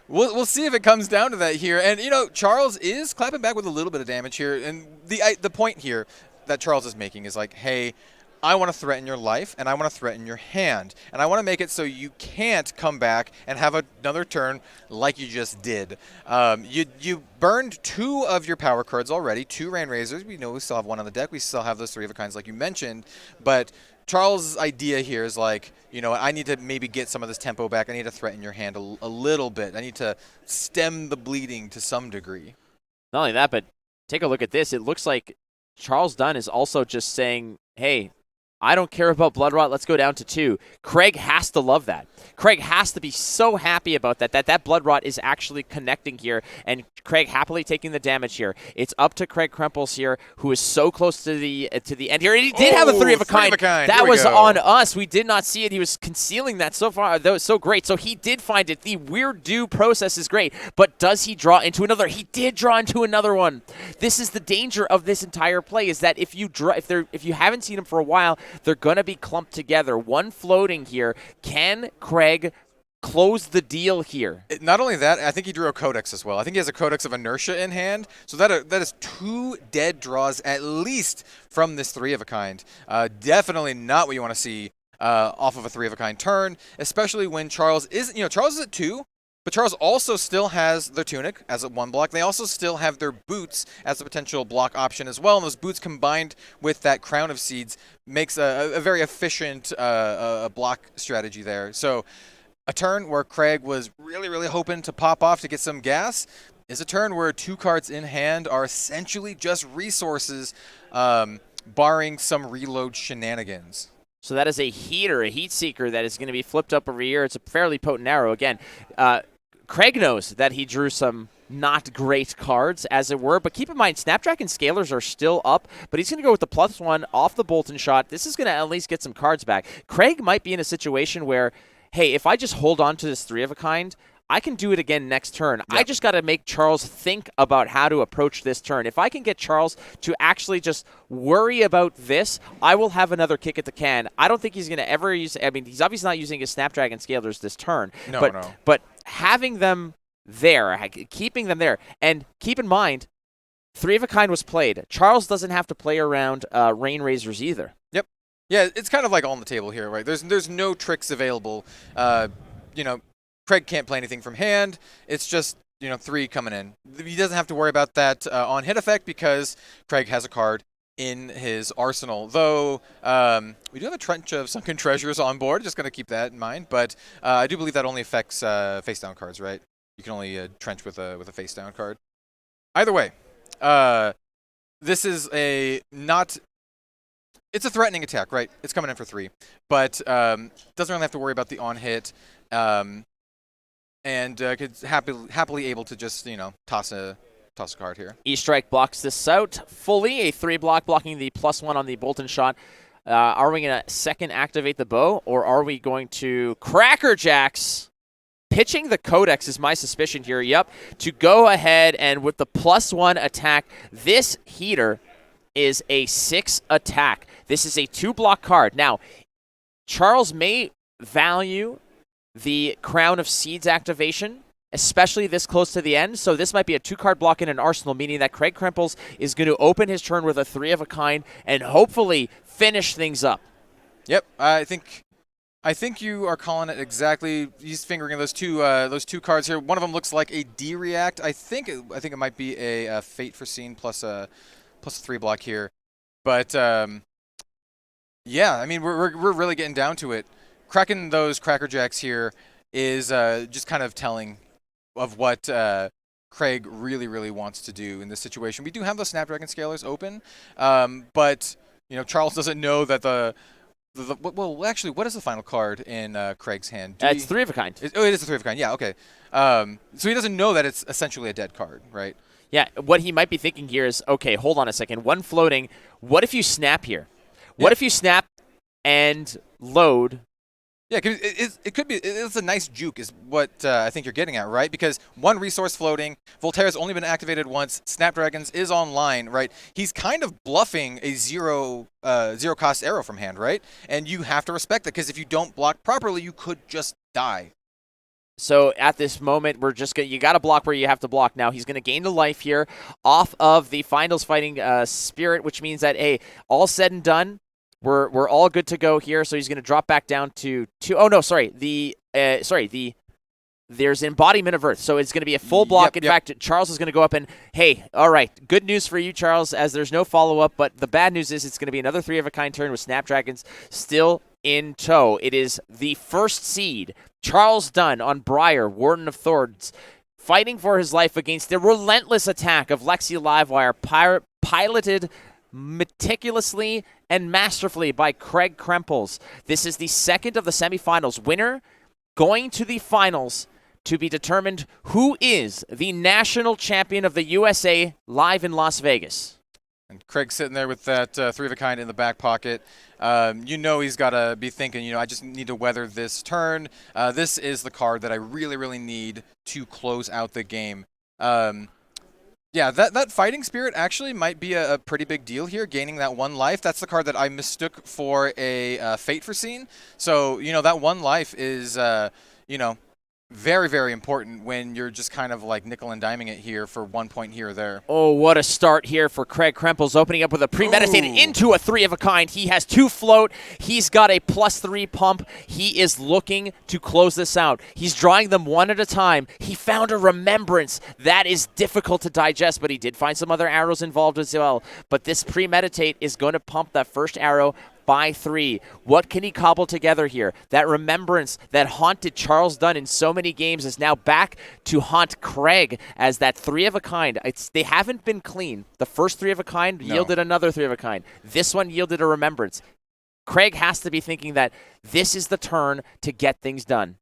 We'll see if it comes down to that here. And Charles is clapping back with a little bit of damage here. And the point here that Charles is making is like, hey, I want to threaten your life, and I want to threaten your hand. And I want to make it so you can't come back and have another turn like you just did. You burned 2 of your power cards already, 2 Rain Razors. We know we still have 1 on the deck. We still have those 3 of a kinds like you mentioned. But Charles' idea here is like, I need to maybe get some of this tempo back. I need to threaten your hand a little bit. I need to stem the bleeding to some degree. Not only that, but take a look at this. It looks like Charles Dunn is also just saying, hey, I don't care about Blood Rot. Let's go down to 2. Craig has to love that. Craig has to be so happy about that Blood Rot is actually connecting here, and Craig happily taking the damage here. It's up to Craig Krempels here, who is so close to the end here. And he did have a 3 of a kind. That was on us. We did not see it. He was concealing that so far. That was so great. So he did find it. The weird do process is great, but does he draw into another? He did draw into another one. This is the danger of this entire play, is that if you haven't seen him for a while, they're going to be clumped together. One floating here. Can Craig close the deal here? Not only that, I think he drew a Codex as well. I think he has a Codex of Inertia in hand. So that is 2 dead draws at least from this 3 of a kind. Definitely not what you want to see off of a 3 of a kind turn, especially when Charles is, Charles is at 2. But Charles also still has their Tunic as a 1 block. They also still have their Boots as a potential block option as well. And those Boots combined with that Crown of Seeds makes a very efficient block strategy there. So a turn where Craig was really, really hoping to pop off to get some gas is a turn where 2 cards in hand are essentially just resources, barring some reload shenanigans. So that is a heater, a heat seeker that is going to be flipped up over here. It's a fairly potent arrow. Again, Craig knows that he drew some not great cards, as it were. But keep in mind, Snapdragon Scalers are still up, but he's going to go with the +1 off the Bolton shot. This is going to at least get some cards back. Craig might be in a situation where, hey, if I just hold on to this 3 of a kind, I can do it again next turn. Yep. I just got to make Charles think about how to approach this turn. If I can get Charles to actually just worry about this, I will have another kick at the can. I don't think he's going to ever use, he's obviously not using his Snapdragon Scalers this turn. No. But having them there, keeping them there, and keep in mind, 3 of a kind was played. Charles doesn't have to play around Rain Razors either. Yep. Yeah, it's kind of like on the table here, right? There's no tricks available. Craig can't play anything from hand. It's just, 3 coming in. He doesn't have to worry about that on hit effect because Craig has a card in his arsenal. Though we do have a Trench of Sunken Treasures on board. Just going to keep that in mind. But I do believe that only affects face-down cards, right? You can only trench with a face-down card. Either way, this is it's a threatening attack, right? It's coming in for 3. But doesn't really have to worry about the on-hit. And could happily able to just, toss a card here. E-Strike blocks this out fully. A 3 block blocking the +1 on the Bolton shot. Are we going to second activate the bow, or are we going to Cracker Jacks? Pitching the Codex is my suspicion here. Yep, to go ahead and with the +1 attack, this heater is a 6 attack. This is a 2 block card. Now, Charles may value the Crown of Seeds activation, especially this close to the end. So this might be a 2-card block in an arsenal, meaning that Craig Krempels is going to open his turn with a 3 of a kind and hopefully finish things up. Yep, I think you are calling it exactly. He's fingering those two cards here. One of them looks like a D-React. I think it might be a Fate Foreseen plus a 3 block here. But yeah, we're really getting down to it. Cracking those Cracker Jacks here is just kind of telling of what Craig really, really wants to do in this situation. We do have the Snapdragon Scalers open, but Charles doesn't know that well, actually, what is the final card in Craig's hand? It's three of a kind. It is a three of a kind. Yeah, okay. So he doesn't know that it's essentially a dead card, right? Yeah, what he might be thinking here is, okay, hold on a second. One floating. What if you snap here? What if you snap and load? Yeah, it could be. It's a nice juke, is what I think you're getting at, right? Because one resource floating, Voltaire's only been activated once. Snapdragon's is online, right? He's kind of bluffing a zero cost arrow from hand, right? And you have to respect that, because if you don't block properly, you could just die. So at this moment, you got to block where you have to block. Now he's going to gain the life here off of the finals fighting spirit, which means that, hey, all said and done, we're all good to go here. So he's going to drop back down to 2. Oh no, sorry. There's embodiment of Earth, so it's going to be a full block. In fact, Charles is going to go up and, hey, all right, good news for you, Charles, as there's no follow-up, but the bad news is it's going to be another 3 of a kind turn with Snapdragons still in tow. It is the first seed, Charles Dunn on Briar, Warden of Thorns, fighting for his life against the relentless attack of Lexi Livewire, piloted meticulously and masterfully by Craig Kempels. This is the second of the semifinals. Winner going to the finals to be determined who is the national champion of the USA live in Las Vegas. And Craig's sitting there with that 3 of a kind in the back pocket. He's got to be thinking, I just need to weather this turn. This is the card that I really, really need to close out the game. That Fighting Spirit actually might be a pretty big deal here, gaining that 1 life. That's the card that I mistook for a Fate Foreseen. So, that 1 life is, very, very important when you're just kind of like nickel and diming it here for 1 point here or there. Oh, what a start here for Craig Kempels, opening up with a premeditated into a 3 of a kind. He has 2 float. He's got a +3 pump. He is looking to close this out. He's drawing them one at a time. He found a remembrance. That is difficult to digest, but he did find some other arrows involved as well. But this premeditate is going to pump that first arrow by 3. What can he cobble together here? That remembrance that haunted Charles Dunn in so many games is now back to haunt Craig as that 3 of a kind. They haven't been clean. The first 3 of a kind yielded another 3 of a kind. This one yielded a remembrance. Craig has to be thinking that this is the turn to get things done.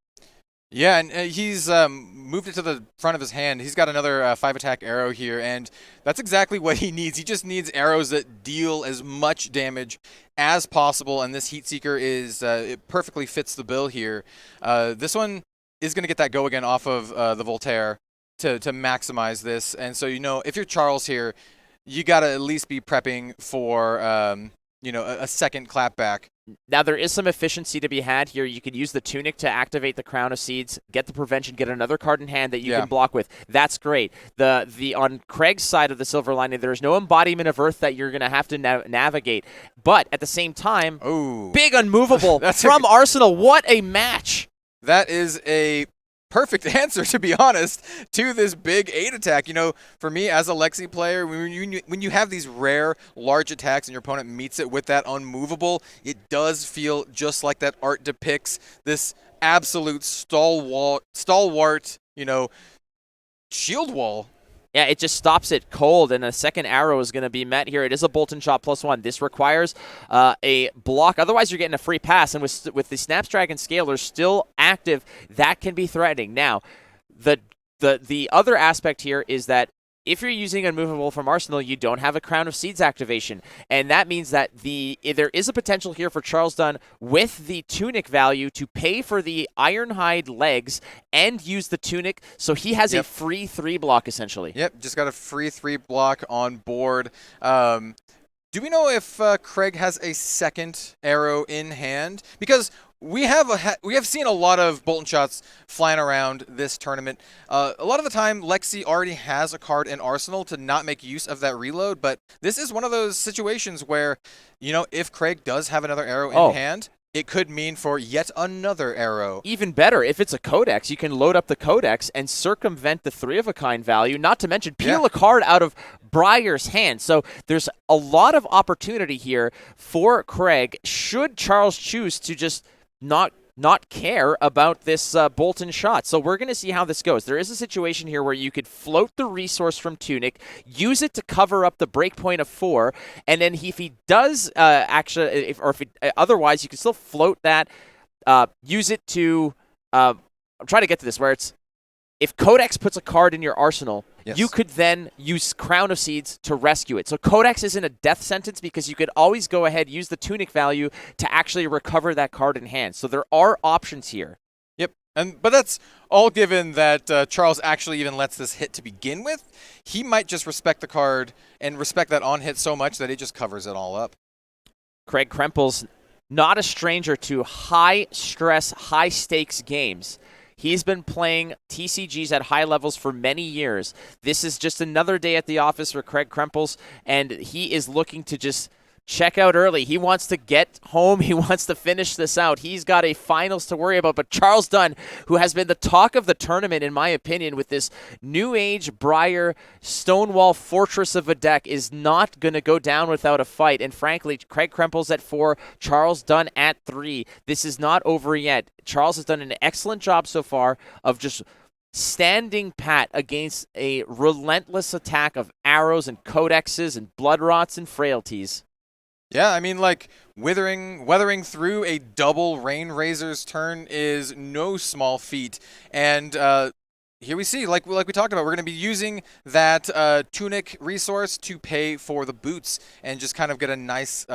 Yeah, and he's moved it to the front of his hand. He's got another 5 attack arrow here, and that's exactly what he needs. He just needs arrows that deal as much damage as possible, and this Heat Seeker it perfectly fits the bill here. This one is going to get that go again off of the Voltaire to maximize this, and so if you're Charles here, you got to at least be prepping for a second clapback. Now, there is some efficiency to be had here. You can use the Tunic to activate the Crown of Seeds, get the Prevention, get another card in hand that you can block with. That's great. On Craig's side of the Silver Lining, there is no embodiment of Earth that you're going to have to navigate. But at the same time, big unmovable from Arsenal. What a match. That is a perfect answer, to be honest, to this big 8 attack. For me as a Lexi player, when you have these rare large attacks and your opponent meets it with that unmovable, it does feel just like that art depicts, this absolute stalwart, shield wall. Yeah, it just stops it cold, and a second arrow is going to be met here. It is a Bolton Shot +1. This requires a block. Otherwise, you're getting a free pass, and with the Snapdragon Scalers still active, that can be threatening. Now, the other aspect here is that if you're using Unmovable from Arsenal, you don't have a Crown of Seeds activation, and that means that there is a potential here for Charles Dunn with the Tunic value to pay for the Ironhide legs and use the Tunic, so he has a free 3 block, essentially. Yep, just got a free 3 block on board. Do we know if Craig has a second arrow in hand? Because we have seen a lot of Bolton Shots flying around this tournament. A lot of the time, Lexi already has a card in Arsenal to not make use of that reload, but this is one of those situations where, if Craig does have another arrow in hand, it could mean for yet another arrow. Even better, if it's a Codex, you can load up the Codex and circumvent the 3 of a kind value, not to mention peel a card out of Briar's hand. So there's a lot of opportunity here for Craig, should Charles choose to just not not care about this Bolton shot. So we're going to see how this goes. There is a situation here where you could float the resource from Tunic, use it to cover up the breakpoint of 4, and then if he does otherwise, you can still float that, use it to. I'm trying to get to this where it's. If Codex puts a card in your arsenal, yes, you could then use Crown of Seeds to rescue it. So Codex isn't a death sentence because you could always go ahead, use the Tunic value to actually recover that card in hand. So there are options here. Yep, but that's all given that Charles actually even lets this hit to begin with. He might just respect the card and respect that on hit so much that it just covers it all up. Craig Kempels, not a stranger to high-stress, high-stakes games. He's been playing TCGs at high levels for many years. This is just another day at the office for Craig Kempels, and he is looking to just check out early. He wants to get home. He wants to finish this out. He's got a finals to worry about. But Charles Dunn, who has been the talk of the tournament, in my opinion, with this New Age Briar Stonewall Fortress of a deck, is not going to go down without a fight. And frankly, Craig Kempels at 4, Charles Dunn at 3. This is not over yet. Charles has done an excellent job so far of just standing pat against a relentless attack of arrows and codexes and blood rots and frailties. Yeah, I mean, like, weathering through a double Rain Razor's turn is no small feat. And here we see, like we talked about, we're going to be using that Tunic resource to pay for the boots and just kind of get a nice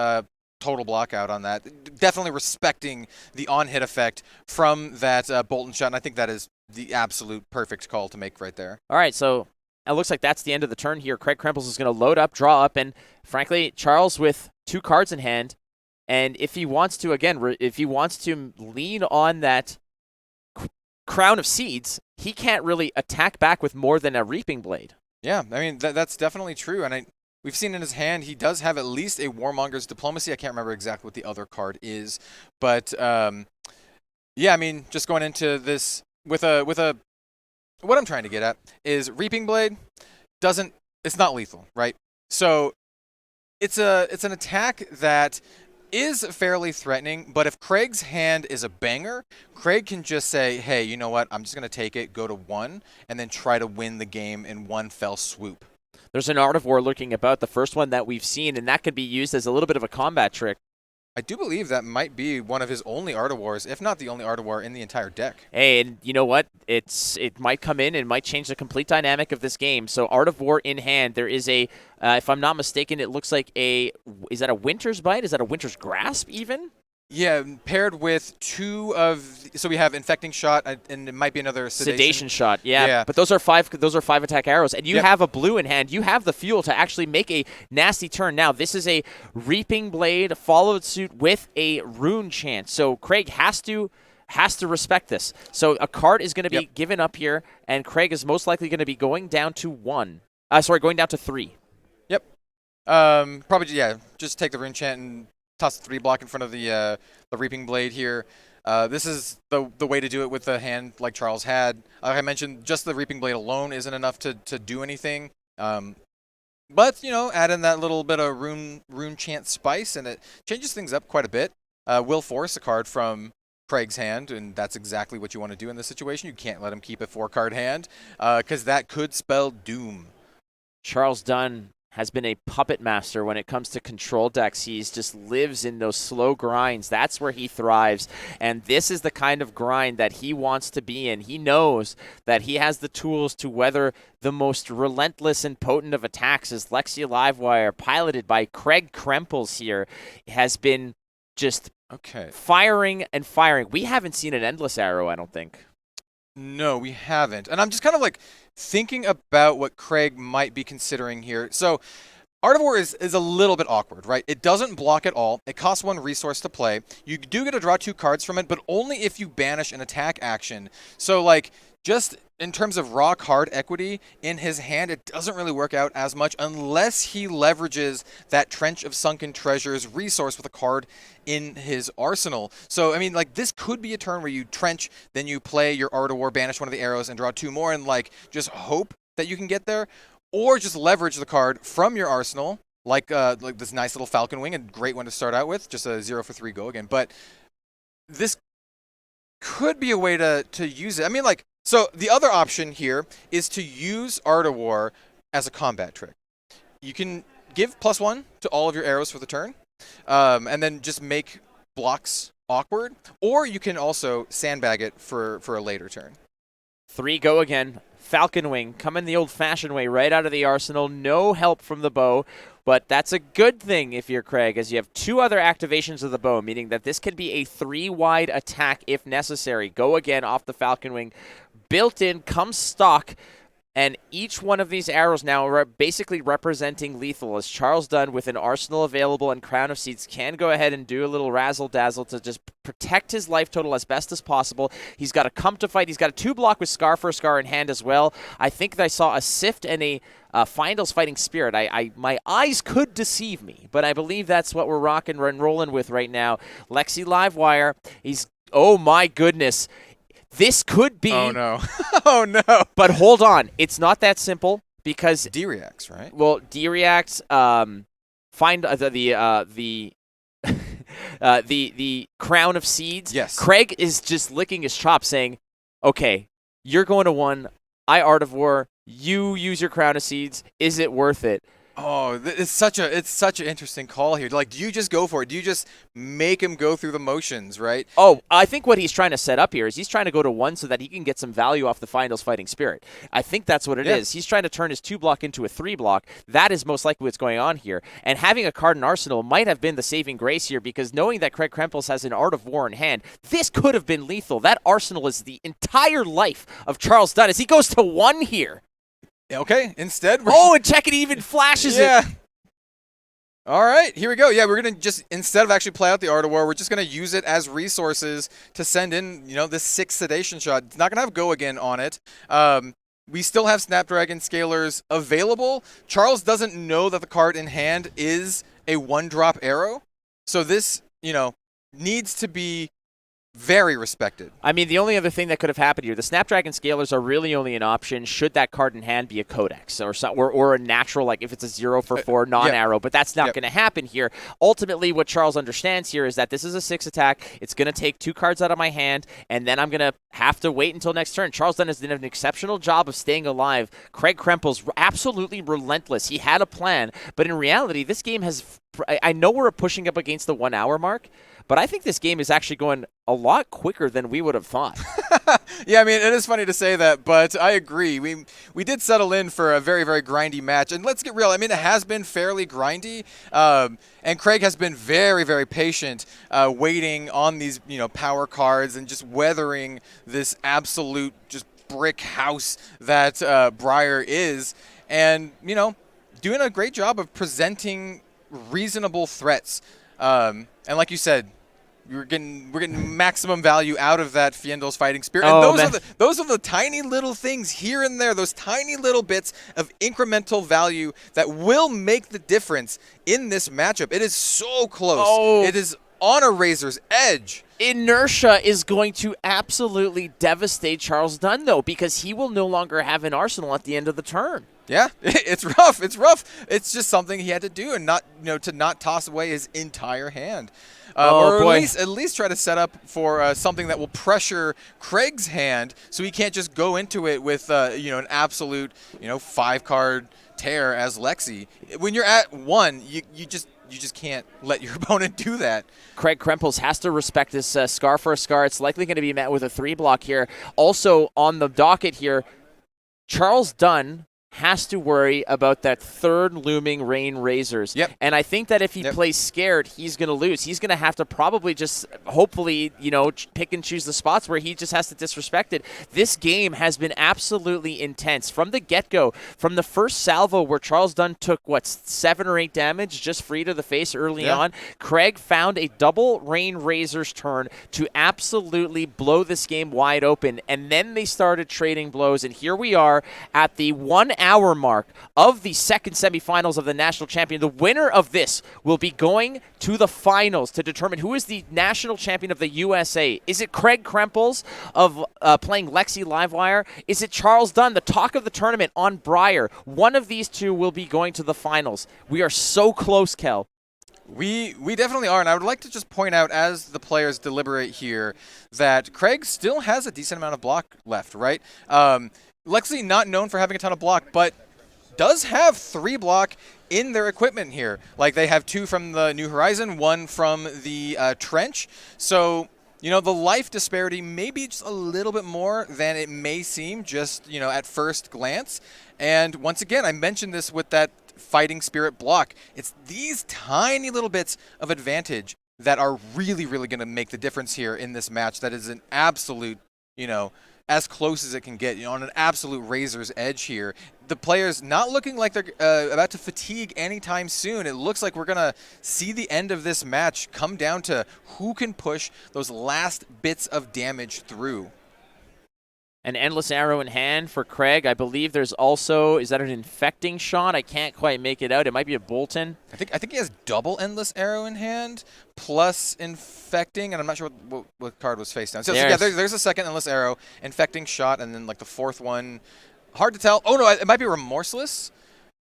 total block out on that. Definitely respecting the on-hit effect from that Bolton shot, and I think that is the absolute perfect call to make right there. All right, so it looks like that's the end of the turn here. Craig Kempels is going to load up, draw up, and frankly, Charles with 2 cards in hand, and if he wants to, again, if he wants to lean on that Crown of Seeds, he can't really attack back with more than a Reaping Blade. Yeah, I mean, that's definitely true, and we've seen in his hand he does have at least a Warmonger's Diplomacy. I can't remember exactly what the other card is, but yeah, I mean, just going into this with a what I'm trying to get at is Reaping Blade it's not lethal, right? So it's an attack that is fairly threatening, but if Craig's hand is a banger, Craig can just say, hey, you know what, I'm just going to take it, go to 1, and then try to win the game in one fell swoop. There's an Art of War lurking about, the first one that we've seen, and that could be used as a little bit of a combat trick. I do believe that might be one of his only Art of Wars, if not the only Art of War in the entire deck. Hey, and you know what? It might come in and might change the complete dynamic of this game. So Art of War in hand, there is a, if I'm not mistaken, it looks like is that a Winter's Bite? Is that a Winter's Grasp even? Yeah, paired with 2 of, so we have Infecting Shot, and it might be another Sedation Shot. Yeah, but those are 5 attack arrows, and you have a blue in hand. You have the fuel to actually make a nasty turn. Now, this is a Reaping Blade followed suit with a Rune Chant, so Craig has to respect this. So a card is going to be given up here, and Craig is most likely going to be going down to going down to 3. Yep. Probably, just take the Rune Chant and toss the 3 block in front of the Reaping Blade here. This is the way to do it with a hand like Charles had. Like I mentioned, just the Reaping Blade alone isn't enough to do anything. But, you know, add in that little bit of Rune Chant spice, and it changes things up quite a bit. Will Force, a card from Craig's hand, and that's exactly what you want to do in this situation. You can't let him keep a 4-card hand, because that could spell doom. Charles Dunn has been a puppet master when it comes to control decks. He just lives in those slow grinds. That's where he thrives. And this is the kind of grind that he wants to be in. He knows that he has the tools to weather the most relentless and potent of attacks, as Lexia Livewire, piloted by Craig Kempels here, has been just firing and firing. We haven't seen an Endless Arrow, I don't think. No, we haven't. And I'm just kind of like thinking about what Craig might be considering here. So Art of War is a little bit awkward, right? It doesn't block at all. It costs 1 resource to play. You do get to draw 2 cards from it, but only if you banish an attack action. So like, just in terms of raw card equity in his hand, it doesn't really work out as much unless he leverages that Trench of Sunken Treasures resource with a card in his arsenal. So, I mean, like, this could be a turn where you trench, then you play your Art of War, banish one of the arrows, and draw 2 more, and, like, just hope that you can get there. Or just leverage the card from your arsenal, like this nice little Falcon Wing, a great one to start out with, just a 0 for 3 go again. But this could be a way to use it. I mean, like, so the other option here is to use Art of War as a combat trick. You can give +1 to all of your arrows for the turn, and then just make blocks awkward, or you can also sandbag it for a later turn. 3 go again. Falcon Wing coming the old-fashioned way right out of the arsenal. No help from the bow, but that's a good thing if you're Craig, as you have 2 other activations of the bow, meaning that this can be a 3-wide attack if necessary. Go again off the Falcon Wing. Built in, comes stock. And each one of these arrows now are basically representing lethal, as Charles Dunn, with an arsenal available and Crown of Seeds, can go ahead and do a little razzle-dazzle to just protect his life total as best as possible. He's got a come to fight. He's got a 2-block with Scar for a Scar in hand as well. I think that I saw a Sift and a Finals Fighting Spirit. My eyes could deceive me, but I believe that's what we're rocking and rolling with right now. Lexi Livewire, oh my goodness. This could be. Oh no! Oh no! But hold on, it's not that simple because D-reacts, right? Well, D-reacts. Find the Crown of Seeds. Yes. Craig is just licking his chops, saying, "Okay, you're going to 1. I Art of War. You use your Crown of Seeds. Is it worth it?" Oh, it's such an interesting call here. Like, do you just go for it? Do you just make him go through the motions, right? Oh, I think what he's trying to set up here is he's trying to go to 1 so that he can get some value off the Finals Fighting Spirit. I think that's what it is. He's trying to turn his 2-block into a 3-block. That is most likely what's going on here. And having a card in Arsenal might have been the saving grace here, because knowing that Craig Kempels has an Art of War in hand, this could have been lethal. That Arsenal is the entire life of Charles Dunn as he goes to 1 here. Okay, instead and check it even flashes it. All right, here we go. Yeah, we're going to just, instead of actually play out the Art of War, we're just going to use it as resources to send in, this 6 Sedation shot. It's not going to have Go Again on it. We still have Snapdragon Scalers available. Charles doesn't know that the card in hand is a 1-drop arrow. So this, needs to be very respected. I mean, the only other thing that could have happened here, the Snapdragon Scalers are really only an option should that card in hand be a Codex or a natural, like if it's a 0 for 4 non-arrow, but that's not going to happen here. Ultimately, what Charles understands here is that this is a 6 attack. It's going to take 2 cards out of my hand, and then I'm going to have to wait until next turn. Charles Dunn has done an exceptional job of staying alive. Craig Kempels, absolutely relentless. He had a plan, but in reality, this game has, I know we're pushing up against the 1 hour mark, but I think this game is actually going a lot quicker than we would have thought. Yeah, I mean, it is funny to say that, but I agree. We did settle in for a very, very grindy match. And let's get real. I mean, it has been fairly grindy. And Craig has been very, very patient waiting on these, power cards and just weathering this absolute just brick house that Briar is. And, doing a great job of presenting reasonable threats. And like you said, we're getting maximum value out of that Fiendel's Fighting Spirit. And those are the tiny little things here and there, those tiny little bits of incremental value that will make the difference in this matchup. It is so close. It is on a razor's edge. Inertia is going to absolutely devastate Charles Dunn, though, because he will no longer have an arsenal at the end of the turn. Yeah, it's rough. It's rough. It's just something he had to do, and to not toss away his entire hand. At least try to set up for something that will pressure Craig's hand, so he can't just go into it with an absolute 5-card tear as Lexi. When you're at 1, you just can't let your opponent do that. Craig Kempels has to respect this Scar for a Scar. It's likely going to be met with a 3-block here. Also on the docket here, Charles Dunn has to worry about that 3rd looming Rain Razors. Yep. And I think that if he plays scared, he's going to lose. He's going to have to probably just, hopefully, pick and choose the spots where he just has to disrespect it. This game has been absolutely intense. From the get-go, from the first salvo where Charles Dunn took, 7 or 8 damage just free to the face early on, Craig found a double Rain Razors turn to absolutely blow this game wide open. And then they started trading blows. And here we are at the 1 hour mark of the second semifinals of the national champion. The winner of this will be going to the finals to determine who is the national champion of the USA. Is it Craig Kempels of playing Lexi Livewire? Is it Charles Dunn, the talk of the tournament on Briar? One of these two will be going to the finals. We are so close, Kel. We definitely are, and I would like to just point out as the players deliberate here that Craig still has a decent amount of block left, right? Lexi not known for having a ton of block, but does have 3 block in their equipment here. Like they have 2 from the New Horizon, 1 from the Trench. So, the life disparity may be just a little bit more than it may seem just, at first glance. And once again, I mentioned this with that fighting spirit block. It's these tiny little bits of advantage that are really, really going to make the difference here in this match. That is an absolute, as close as it can get, on an absolute razor's edge here. The players not looking like they're about to fatigue anytime soon. It looks like we're going to see the end of this match come down to who can push those last bits of damage through. An endless arrow in hand for Craig. I believe there's also, is that an infecting shot? I can't quite make it out. It might be a Bolton. I think he has double endless arrow in hand plus infecting, and I'm not sure what card was face down. So yeah, there's a second endless arrow, infecting shot, and then like the 4th one. Hard to tell. Oh no, it might be remorseless.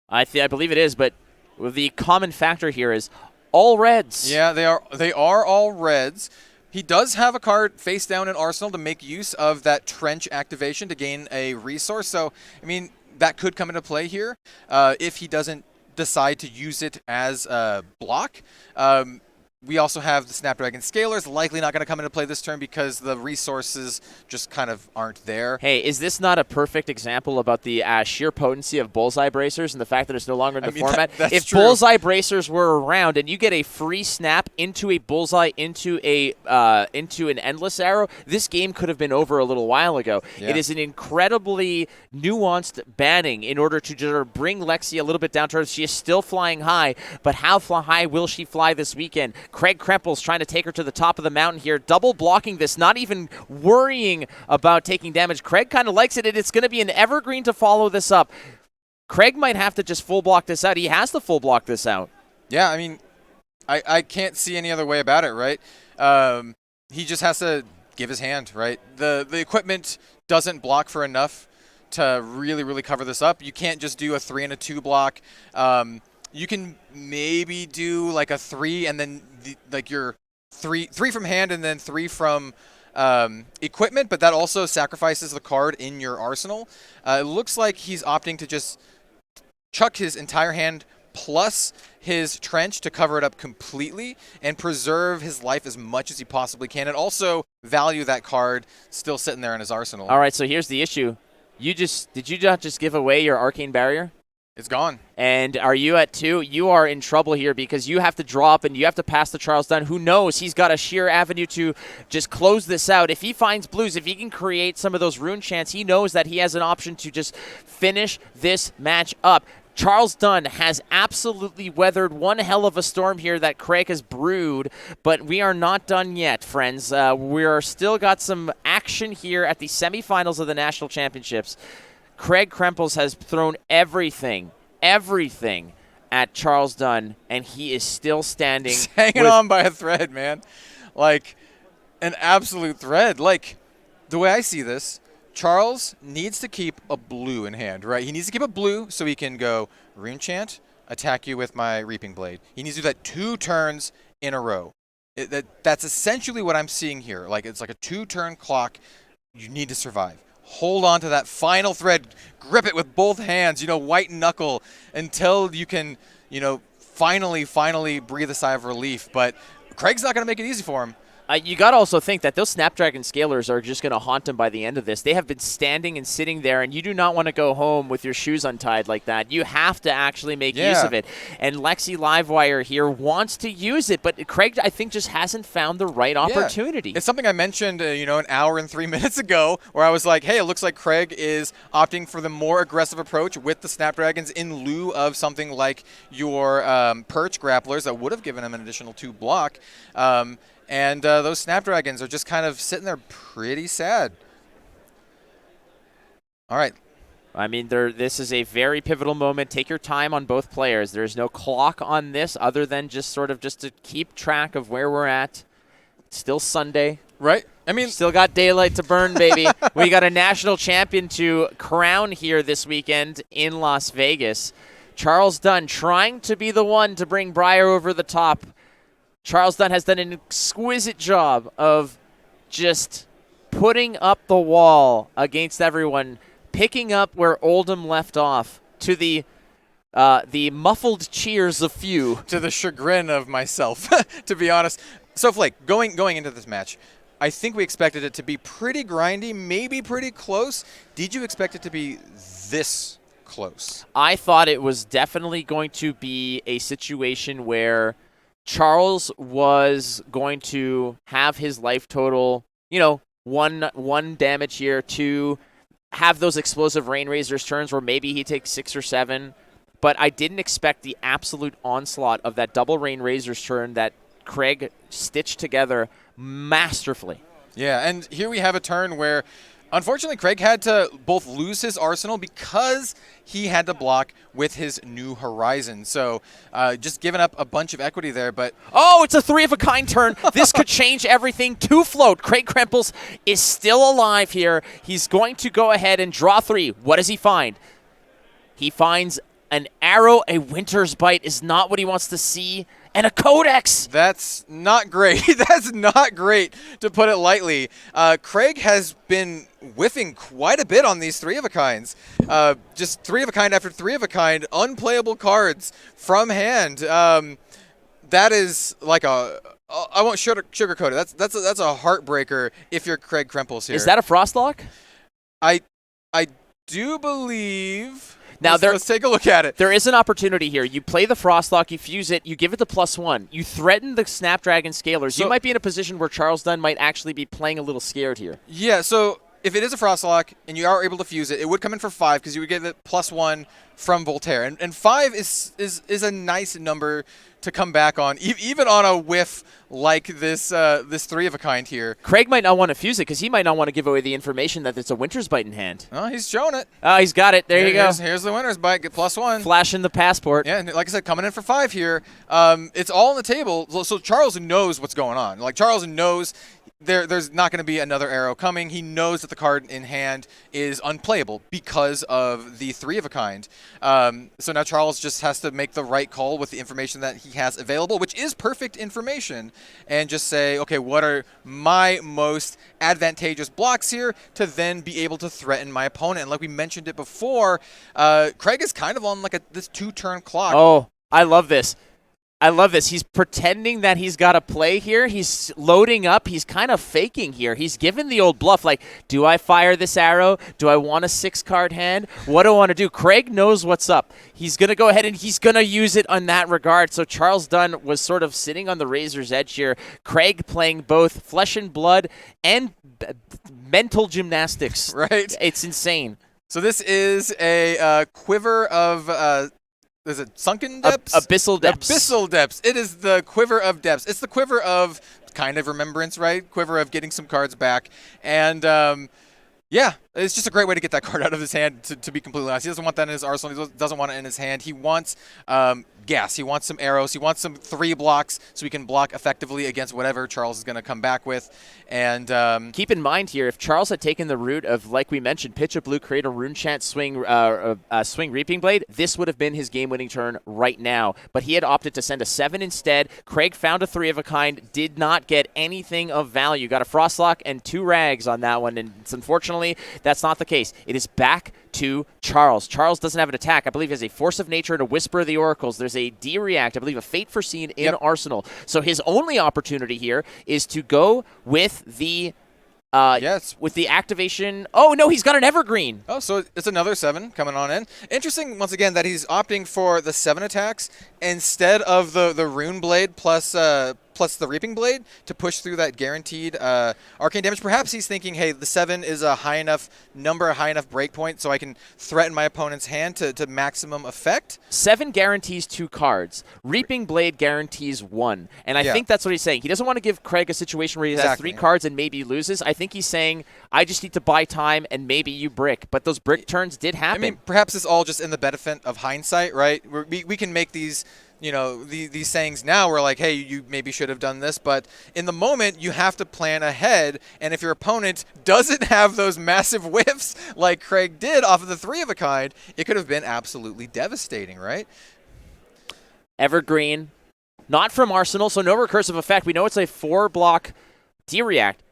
I believe it is, but the common factor here is all reds. Yeah, they are all reds. He does have a card face down in Arsenal to make use of that Trench activation to gain a resource. So, I mean, that could come into play here if he doesn't decide to use it as a block. We also have the Snapdragon Scalers, likely not going to come into play this turn because the resources just kind of aren't there. Hey, is this not a perfect example about the sheer potency of Bullseye Bracers and the fact that it's no longer in the format? That's true. Bullseye Bracers were around and you get a free snap into a Bullseye, into an Endless Arrow, this game could have been over a little while ago. Yeah. It is an incredibly nuanced banning in order to just bring Lexi a little bit down to earth. She is still flying high, but how high will she fly this weekend? Craig Kempels trying to take her to the top of the mountain here, double blocking this, not even worrying about taking damage. Craig kind of likes it, and it's going to be an evergreen to follow this up. Craig might have to just full block this out. He has to full block this out. Yeah, I mean, I can't see any other way about it, right? He just has to give his hand, right? The equipment doesn't block for enough to really, really cover this up. You can't just do a 3 and a 2 block. You can maybe do like a 3 and then your three from hand and then 3 from equipment, but that also sacrifices the card in your arsenal. It looks like he's opting to just chuck his entire hand plus his Trench to cover it up completely and preserve his life as much as he possibly can, and also value that card still sitting there in his arsenal. All right, so here's the issue. Did you not just give away your Arcane Barrier? It's gone. And are you at 2? You are in trouble here because you have to drop and you have to pass the Charles Dunn. Who knows? He's got a sheer avenue to just close this out. If he finds blues, if he can create some of those rune chants, he knows that he has an option to just finish this match up. Charles Dunn has absolutely weathered one hell of a storm here that Craig has brewed, but we are not done yet, friends. We are still got some action here at the semifinals of the National Championships. Craig Kempels has thrown everything at Charles Dunn, and he is still standing. He's hanging on by a thread, man. Like, an absolute thread. Like, the way I see this, Charles needs to keep a blue in hand, right? He needs to keep a blue so he can go Rune Chant, attack you with my Reaping Blade. He needs to do that 2 turns in a row. That's essentially what I'm seeing here. Like, it's like a 2-turn clock. You need to survive. Hold on to that final thread. Grip it with both hands, white knuckle until you can, finally breathe a sigh of relief. But Craig's not going to make it easy for him. You got to also think that those Snapdragon Scalers are just going to haunt him by the end of this. They have been standing and sitting there, and you do not want to go home with your shoes untied like that. You have to actually make use of it. And Lexi Livewire here wants to use it, but Craig, I think, just hasn't found the right opportunity. It's something I mentioned, an hour and 3 minutes ago, where I was like, hey, it looks like Craig is opting for the more aggressive approach with the Snapdragons in lieu of something like your Perch Grapplers that would have given him an additional 2 block. And those Snapdragons are just kind of sitting there pretty sad. All right. I mean, this is a very pivotal moment. Take your time on both players. There's no clock on this other than just to keep track of where we're at. It's still Sunday. Right. I mean, still got daylight to burn, baby. We got a national champion to crown here this weekend in Las Vegas. Charles Dunn trying to be the one to bring Breyer over the top. Charles Dunn has done an exquisite job of just putting up the wall against everyone, picking up where Oldham left off to the muffled cheers of few. To the chagrin of myself, to be honest. So, Flake, going into this match, I think we expected it to be pretty grindy, maybe pretty close. Did you expect it to be this close? I thought it was definitely going to be a situation where Charles was going to have his life total, one damage here, 2, have those explosive Rain Razors turns where maybe he takes 6 or 7. But I didn't expect the absolute onslaught of that double Rain Razors turn that Craig stitched together masterfully. Yeah, and here we have a turn where, unfortunately, Craig had to both lose his arsenal because he had to block with his New Horizon. So just giving up a bunch of equity there. But oh, it's a 3-of-a-kind turn. This could change everything. 2 float. Craig Kempels is still alive here. He's going to go ahead and draw 3. What does he find? He finds an arrow. A Winter's Bite is not what he wants to see. And a Codex. That's not great. That's not great, to put it lightly. Craig has been whiffing quite a bit on these 3-of-a-kinds. Just 3-of-a-kind after 3-of-a-kind, unplayable cards from hand. That is like I won't sugarcoat it. That's a heartbreaker if you're Craig Kempels here. Is that a Frostlock? I do believe. Now let's take a look at it. There is an opportunity here. You play the Frostlock, you fuse it, you give it the +1. You threaten the Snapdragon Scalers. So, you might be in a position where Charles Dunn might actually be playing a little scared here. Yeah, so if it is a Frostlock and you are able to fuse it, it would come in for 5 because you would get the +1 from Voltaire. And 5 is a nice number to come back on, even on a whiff like this 3-of-a-kind here. Craig might not want to fuse it because he might not want to give away the information that it's a Winter's Bite in hand. Oh, he's showing it. Oh, he's got it. There you go. Here's the Winter's Bite. Get +1. Flashing the passport. Yeah, and like I said, coming in for 5 here. It's all on the table. So Charles knows what's going on. Like, Charles knows there's not going to be another arrow coming. He knows that the card in hand is unplayable because of the 3-of-a-kind. So now Charles just has to make the right call with the information that he has available, which is perfect information, and just say, okay, what are my most advantageous blocks here to then be able to threaten my opponent? And like we mentioned it before, Craig is kind of on like this 2-turn clock. Oh, I love this. I love this. He's pretending that he's got a play here. He's loading up. He's kind of faking here. He's given the old bluff, like, do I fire this arrow? Do I want a 6-card hand? What do I want to do? Craig knows what's up. He's going to go ahead and he's going to use it on that regard. So Charles Dunn was sort of sitting on the razor's edge here. Craig playing both flesh and blood and mental gymnastics. Right. It's insane. So this is a quiver of... is it Sunken Depths? Abyssal Depths. Abyssal Depths. It is the Quiver of Depths. It's the Quiver of kind of remembrance, right? Quiver of getting some cards back. And, yeah, it's just a great way to get that card out of his hand, to be completely honest. He doesn't want that in his arsenal. He doesn't want it in his hand. He wants gas. He wants some arrows. He wants some 3 blocks so he can block effectively against whatever Charles is going to come back with. And keep in mind here, if Charles had taken the route of, like we mentioned, pitch a blue, create a rune chant, swing Reaping Blade, this would have been his game-winning turn right now. But he had opted to send a 7 instead. Craig found a 3-of-a-kind, did not get anything of value. Got a Frostlock and 2 rags on that one, and unfortunately, that's not the case. It is back to Charles. Charles doesn't have an attack. I believe he has a Force of Nature and a Whisper of the Oracles. There's a D-React, I believe a Fate Foreseen in Arsenal. So his only opportunity here is to go with the with the activation. Oh, no, he's got an Evergreen. Oh, so it's another 7 coming on in. Interesting, once again, that he's opting for the 7 attacks instead of the Rune Blade plus the Reaping Blade to push through that guaranteed arcane damage. Perhaps he's thinking, hey, the 7 is a high enough number, a high enough breakpoint, so I can threaten my opponent's hand to maximum effect. 7 guarantees 2 cards. Reaping Blade guarantees 1. And I think that's what he's saying. He doesn't want to give Craig a situation where he has 3 cards and maybe loses. I think he's saying, I just need to buy time and maybe you brick. But those brick turns did happen. I mean, perhaps it's all just in the benefit of hindsight, right? We can make these these sayings now were like, hey, you maybe should have done this, but in the moment you have to plan ahead, and if your opponent doesn't have those massive whiffs like Craig did off of the 3 of a kind, it could have been absolutely devastating, right? Evergreen, not from Arsenal, so no recursive effect. We know it's a 4-block D-react.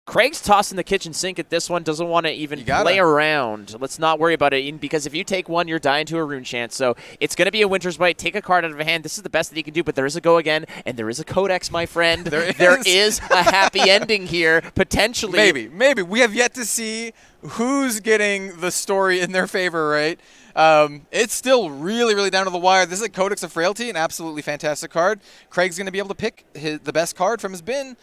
Craig's tossing the kitchen sink at this one, doesn't want to even play around. Let's not worry about it, because if you take one, you're dying to a rune chant. So it's going to be a Winter's Bite. Take a card out of a hand. This is the best that he can do, but there is a go again, and there is a codex, my friend. There is a happy ending here, potentially. Maybe. We have yet to see who's getting the story in their favor, right? It's still really, really down to the wire. This is a Codex of Frailty, an absolutely fantastic card. Craig's going to be able to pick the best card from his bin.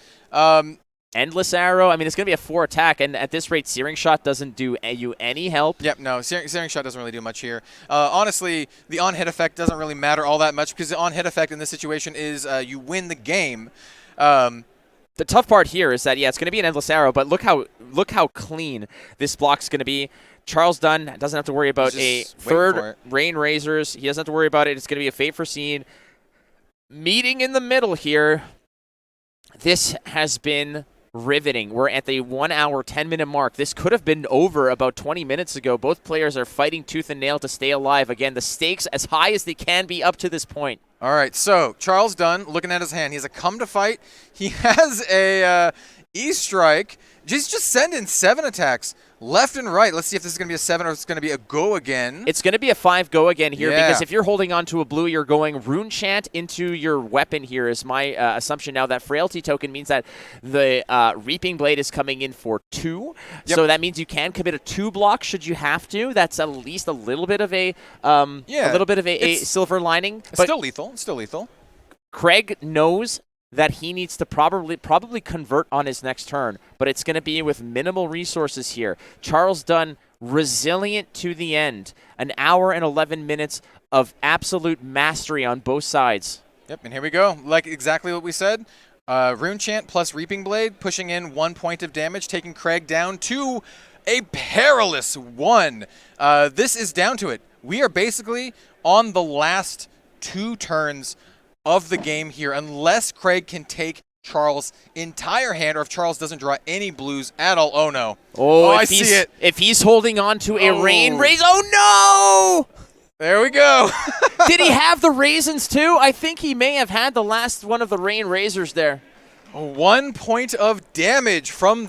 Endless Arrow. I mean, it's going to be a 4 attack, and at this rate, Searing Shot doesn't do you any help. Yep, no, Searing Shot doesn't really do much here. Honestly, the on-hit effect doesn't really matter all that much, because the on-hit effect in this situation is you win the game. The tough part here is that, yeah, it's going to be an Endless Arrow, but look how clean this block's going to be. Charles Dunn doesn't have to worry about a 3rd Rain Razors. He doesn't have to worry about it. It's going to be a Fate Foreseen. Meeting in the middle here. This has been riveting. We're at the 1 hour, 10-minute mark. This could have been over about 20 minutes ago. Both players are fighting tooth and nail to stay alive. Again, the stakes as high as they can be up to this point. All right, so Charles Dunn, looking at his hand, he has a Come to Fight. He has a E-Strike. Just send in 7 attacks. Left and right. Let's see if this is going to be a 7 or it's going to be a go again. It's going to be a 5 go again here, because if you're holding on to a blue, you're going Rune Chant into your weapon here is my assumption. Now, that Frailty token means that the Reaping Blade is coming in for 2. Yep. So that means you can commit a 2 block should you have to. That's at least a little bit of a a silver lining. It's still lethal. It's still lethal. Craig knows that he needs to probably convert on his next turn, but it's going to be with minimal resources here. Charles Dunn, resilient to the end. An hour and 11 minutes of absolute mastery on both sides. Yep, and here we go. Like exactly what we said. Rune Chant plus Reaping Blade, pushing in 1 point of damage, taking Craig down to a perilous 1. This is down to it. We are basically on the last 2 turns of the game here, unless Craig can take Charles' entire hand, or if Charles doesn't draw any blues at all. Oh, no. Oh, I see it. If he's holding on to a Rain Raise. Oh, no! There we go. Did he have the Raisins, too? I think he may have had the last one of the Rain Razors there. 1 point of damage from